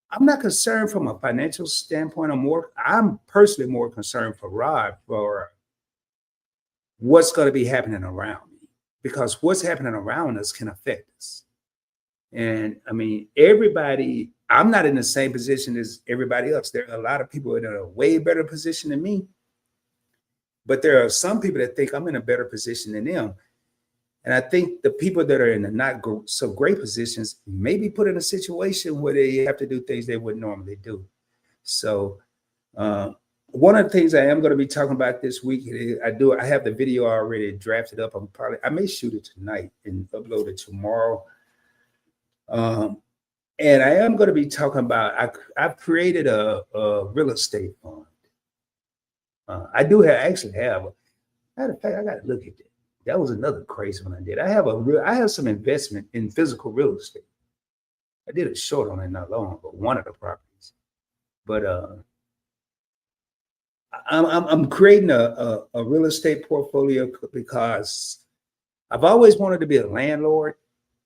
I'm not concerned from a financial standpoint. I'm personally more concerned for Rod, for what's going to be happening around me, because what's happening around us can affect us. And I mean, I'm not in the same position as everybody else. There are a lot of people in a way better position than me, but there are some people that think I'm in a better position than them. And I think the people that are in the not so great positions may be put in a situation where they have to do things they wouldn't normally do. So one of the things I am going to be talking about this week, I have the video already drafted up. I may shoot it tonight and upload it tomorrow. And I am going to be talking about, I've created a real estate fund. I actually have. Matter of fact, I got to look at that. That was another crazy one I did. I have some investment in physical real estate. I did a short on it not long, but one of the properties. But I'm creating a real estate portfolio because I've always wanted to be a landlord,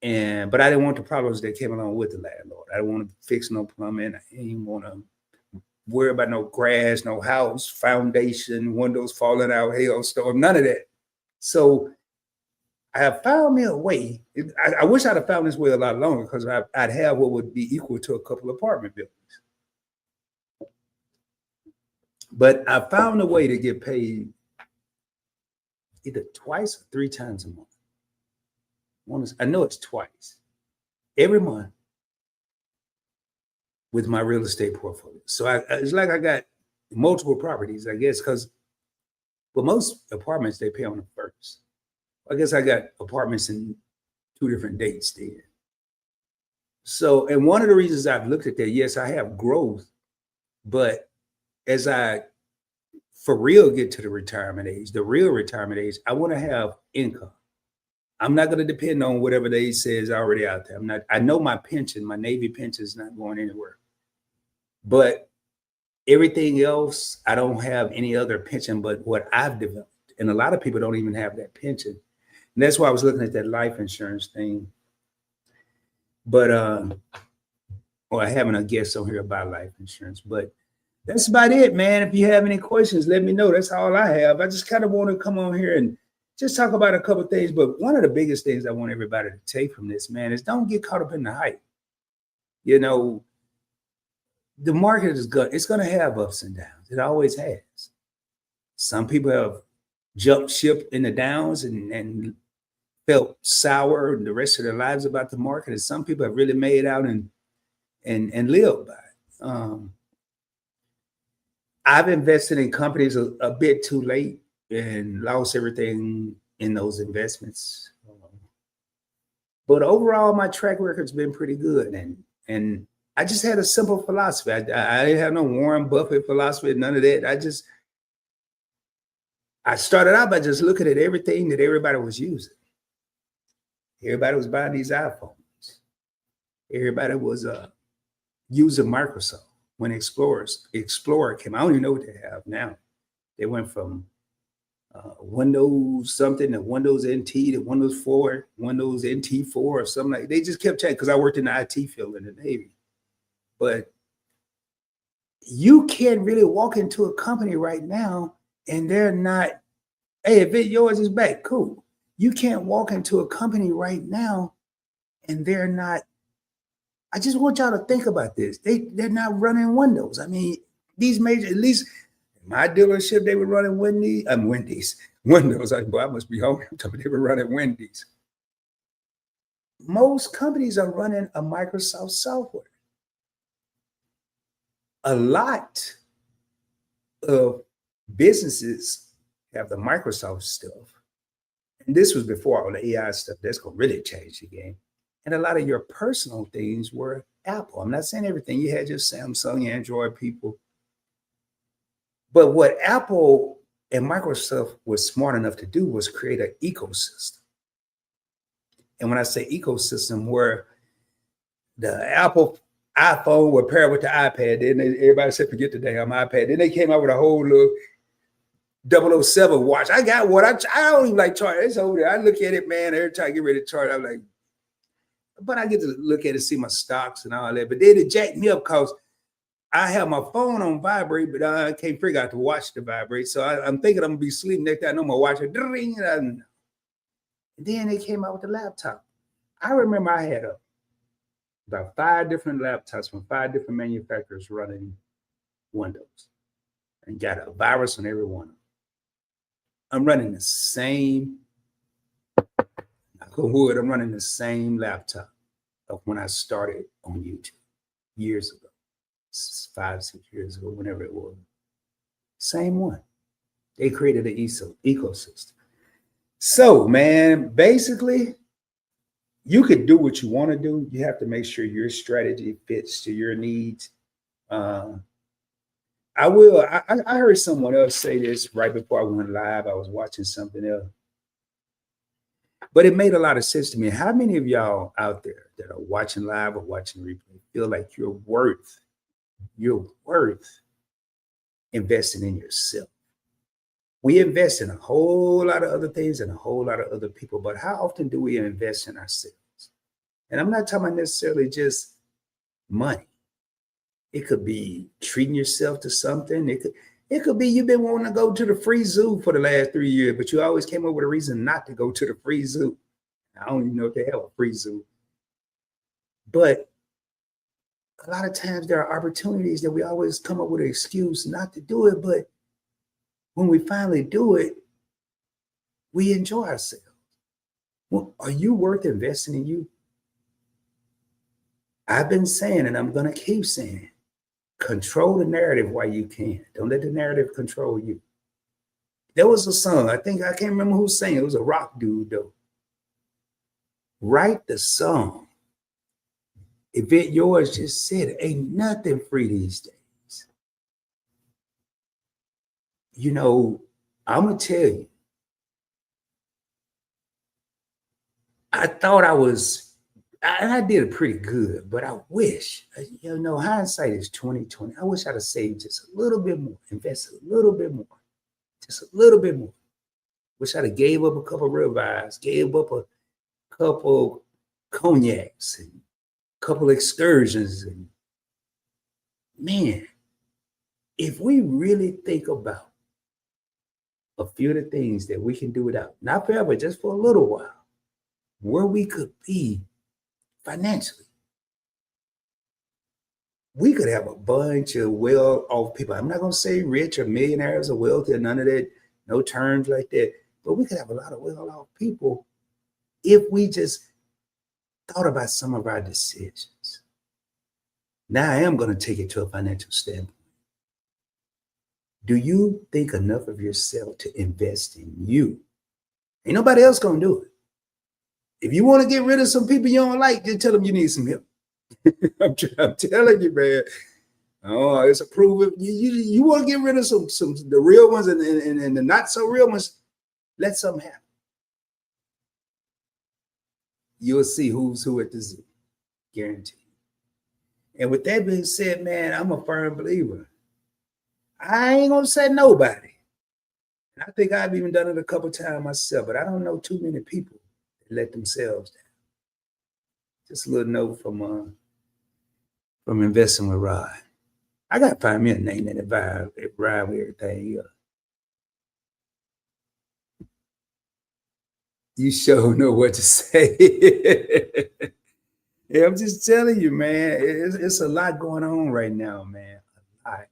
but I didn't want the problems that came along with the landlord. I didn't want to fix no plumbing. I didn't want to worry about no grass, no house, foundation, windows falling out, hailstorm, none of that. So I have found me a way. I wish I'd have found this way a lot longer, because I'd have what would be equal to a couple of apartment buildings. But I found a way to get paid either twice or 3 times a month. I know it's twice every month with my real estate portfolio. So it's like I got multiple properties, I guess, but most apartments, they pay on the first. I guess I got apartments in 2 different dates there. So, and one of the reasons I've looked at that, yes, I have growth, but as I for real get to the real retirement age, I want to have income. I'm not going to depend on whatever they say is already out there. I know my pension, my Navy pension, is not going anywhere. But everything else, I don't have any other pension but what I've developed. And a lot of people don't even have that pension. And that's why I was looking at that life insurance thing. But I haven't a guest on here about life insurance. But that's about it, man. If you have any questions, let me know. That's all I have. I just kind of want to come on here and just talk about a couple of things. But one of the biggest things I want everybody to take from this, man, is don't get caught up in the hype. You know, the market it's going to have ups and downs. It always has. Some people have jumped ship in the downs and felt sour the rest of their lives about the market. And some people have really made out and lived by it. I've invested in companies a bit too late and lost everything in those investments. But overall, my track record's been pretty good. And I just had a simple philosophy. I didn't have no Warren Buffett philosophy, none of that. I started out by just looking at everything that everybody was using. Everybody was buying these iPhones. Everybody was using Microsoft. When Explorer came, I don't even know what they have now. They went from Windows something to Windows NT to Windows 4, Windows NT4 or something like that. They just kept changing because I worked in the IT field in the Navy. But you can't really walk into a company right now and they're not, hey, if yours is back, cool. You can't walk into a company right now and they're not. I just want y'all to think about this. They're not running Windows. I mean, these major, at least in my dealership, they were running Windows. I must be hungry. They were running Wendy's. Most companies are running a Microsoft software. A lot of businesses have the Microsoft stuff. And this was before all the AI stuff. That's going to really change the game. And a lot of your personal things were Apple. I'm not saying everything. You had your Samsung, your Android people. But what Apple and Microsoft was smart enough to do was create an ecosystem. And when I say ecosystem, where the Apple iPhone would pair with the iPad, then everybody said, forget the damn iPad. Then they came out with a whole little 007 watch. I got one. I don't even like charge. It's over there. I look at it, man. Every time I get ready to charge, I'm like, but I get to look at it, see my stocks and all that. But then it jacked me up because I have my phone on vibrate, but I can't figure out to watch the vibrate. So I'm thinking I'm going to be sleeping next time. I know my watch. And then they came out with the laptop. I remember I had about 5 different laptops from 5 different manufacturers running Windows and got a virus on every one of them. I'm running the same knock on wood, I'm running the same laptop of when I started on YouTube years ago, 5, 6 years ago, whenever it was. Same one. They created an ecosystem. So, man, basically, you could do what you want to do. You have to make sure your strategy fits to your needs. Uh, I heard someone else say this right before I went live. I was watching something else, but it made a lot of sense to me. How many of y'all out there that are watching live or watching replay feel like you're worth investing in yourself? We invest in a whole lot of other things and a whole lot of other people, but how often do we invest in ourselves? And I'm not talking about necessarily just money. It could be treating yourself to something. It could be you've been wanting to go to the free zoo for the last 3 years, but you always came up with a reason not to go to the free zoo. I don't even know if they have a free zoo. But a lot of times there are opportunities that we always come up with an excuse not to do it. But when we finally do it, we enjoy ourselves. Well, are you worth investing in you? I've been saying, and I'm going to keep saying, control the narrative while you can. Don't let the narrative control you. There was a song, I can't remember who sang it. It was a rock dude, though. Write the song. If it yours just said it, ain't nothing free these days. You know, I'm going to tell you, I thought I did pretty good, but I wish, hindsight is 2020. I wish I'd have saved just a little bit more, invested a little bit more, just a little bit more. Wish I'd have gave up a couple of ribeyes, gave up a couple cognacs and a couple excursions. And man, if we really think about a few of the things that we can do without, not forever, just for a little while, where we could be financially, we could have a bunch of well-off people. I'm not going to say rich or millionaires or wealthy or none of that, no terms like that, but we could have a lot of well-off people if we just thought about some of our decisions. Now I am going to take it to a financial standpoint. Do you think enough of yourself to invest in you? Ain't nobody else going to do it. If you want to get rid of some people you don't like, just tell them you need some help. I'm telling you, man. Oh, it's a proof. You want to get rid of some the real ones and the not so real ones. Let something happen. You'll see who's who at the zoo, guaranteed. And with that being said, man, I'm a firm believer. I ain't gonna say nobody. And I think I've even done it a couple of times myself, but I don't know too many people that let themselves down. Just a little note from Investing with Rod. I gotta find me a name that rhyme with everything. You sure know what to say. Yeah, I'm just telling you, man. It's a lot going on right now, man. A lot.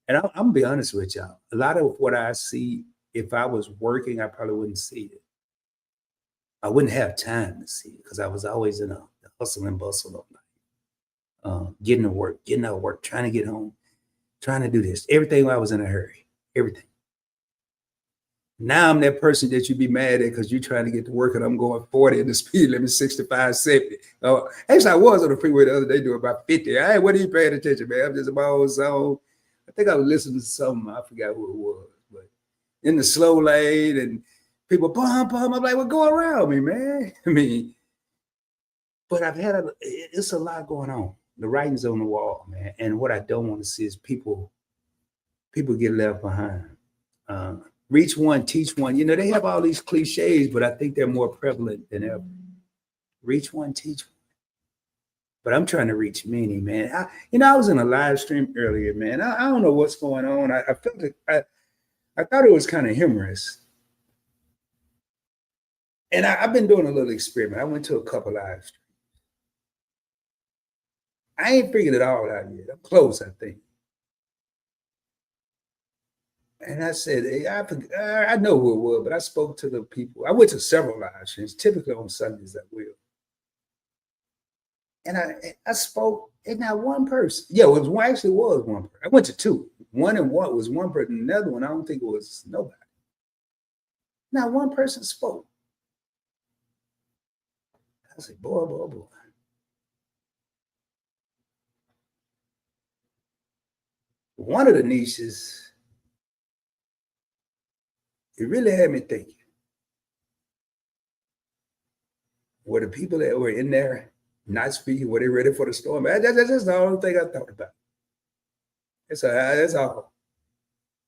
And I'm gonna be honest with y'all. A lot of what I see, if I was working, I probably wouldn't see it. I wouldn't have time to see it because I was always in the hustle and bustle of life. Getting to work, getting out of work, trying to get home, trying to do this. Everything I was in a hurry. Everything. Now I'm that person that you be mad at because you're trying to get to work and I'm going 40 and the speed limit 65, 70. Actually, I was on the freeway the other day doing about 50. Hey, what are you paying attention, man? I'm just in my own zone. I think I was listening to something. I forgot who it was, but in the slow lane and people bump. I'm like, what going around me, man? I mean, but it's a lot going on. The writing's on the wall, man. And what I don't want to see is people get left behind. Reach one, teach one. You know, they have all these cliches, but I think they're more prevalent than ever. Reach one, teach one. But I'm trying to reach many, man. I was in a live stream earlier, man. I don't know what's going on. I felt like I thought it was kind of humorous. And I've been doing a little experiment. I went to a couple live streams. I ain't figured it all out yet. I'm close, I think. And I said, hey, I know who it was, but I spoke to the people. I went to several live streams. Typically on Sundays, I will. And I spoke, and not one person. Yeah, it was one. Actually, was one person. I went to two. One and one was one person. Another one, I don't think it was nobody. Not one person spoke. I said, boy, boy, boy. One of the niches, it really had me thinking. Were the people that were in there not speaking? Were they ready for the storm? That's just the only thing I thought about. That's all.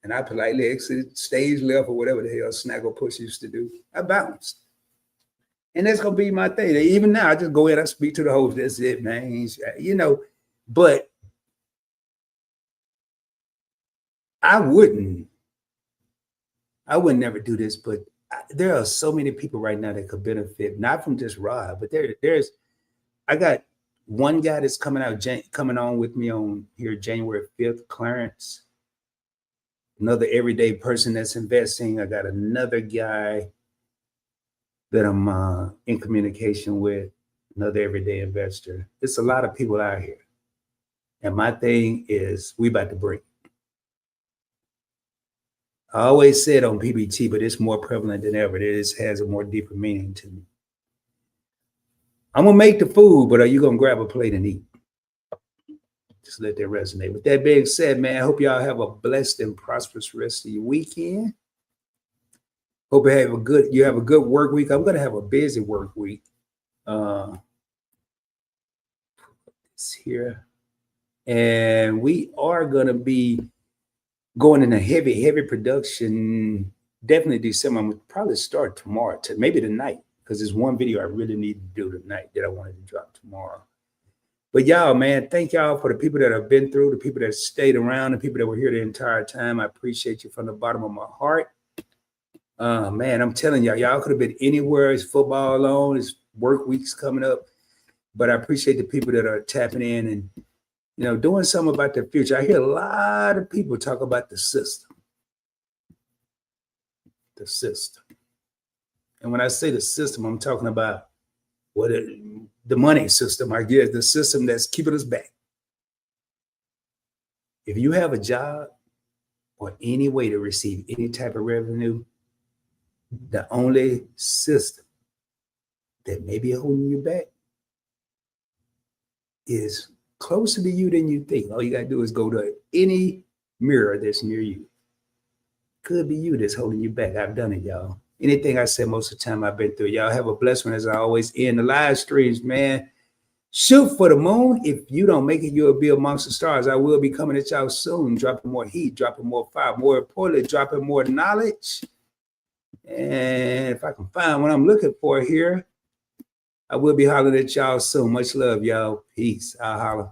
And I politely exited stage left or whatever the hell Snaggle Push used to do. I bounced. And that's gonna be my thing. Even now, I just go in, I speak to the host. That's it, man. You know, but I wouldn't never do this, but there are so many people right now that could benefit, not from just Rob, but I got one guy that's coming on with me on here January 5th, Clarence. Another everyday person that's investing. I got another guy that I'm in communication with, another everyday investor. It's a lot of people out here. And my thing is, we about to break. I always said on PBT, but it's more prevalent than ever. It has a more deeper meaning to me. I'm going to make the food, but are you going to grab a plate and eat? Just let that resonate. With that being said, man, I hope y'all have a blessed and prosperous rest of your weekend. Hope you have a good work week. I'm going to have a busy work week. It's here. And we are going to be going in a heavy production. Definitely December. I'm going to probably start tomorrow, maybe tonight, because there's one video I really need to do tonight that I wanted to drop tomorrow. But y'all, man, thank y'all for the people that have been through, the people that stayed around, the people that were here the entire time. I appreciate you from the bottom of my heart. Man, I'm telling y'all could have been anywhere. It's football on, it's work weeks coming up. But I appreciate the people that are tapping in and, doing something about their future. I hear a lot of people talk about the system. The system. And when I say the system, I'm talking about the money system, I guess, the system that's keeping us back. If you have a job or any way to receive any type of revenue, the only system that may be holding you back is closer to you than you think. All you got to do is go to any mirror that's near you. Could be you that's holding you back. I've done it, y'all. Anything I said most of the time I've been through. Y'all have a blessed one as I always end the live streams, man. Shoot for the moon. If you don't make it, you'll be amongst the stars. I will be coming at y'all soon, dropping more heat, dropping more fire, more importantly, dropping more knowledge. And if I can find what I'm looking for here, I will be hollering at y'all soon. Much love, y'all. Peace. I'll holler.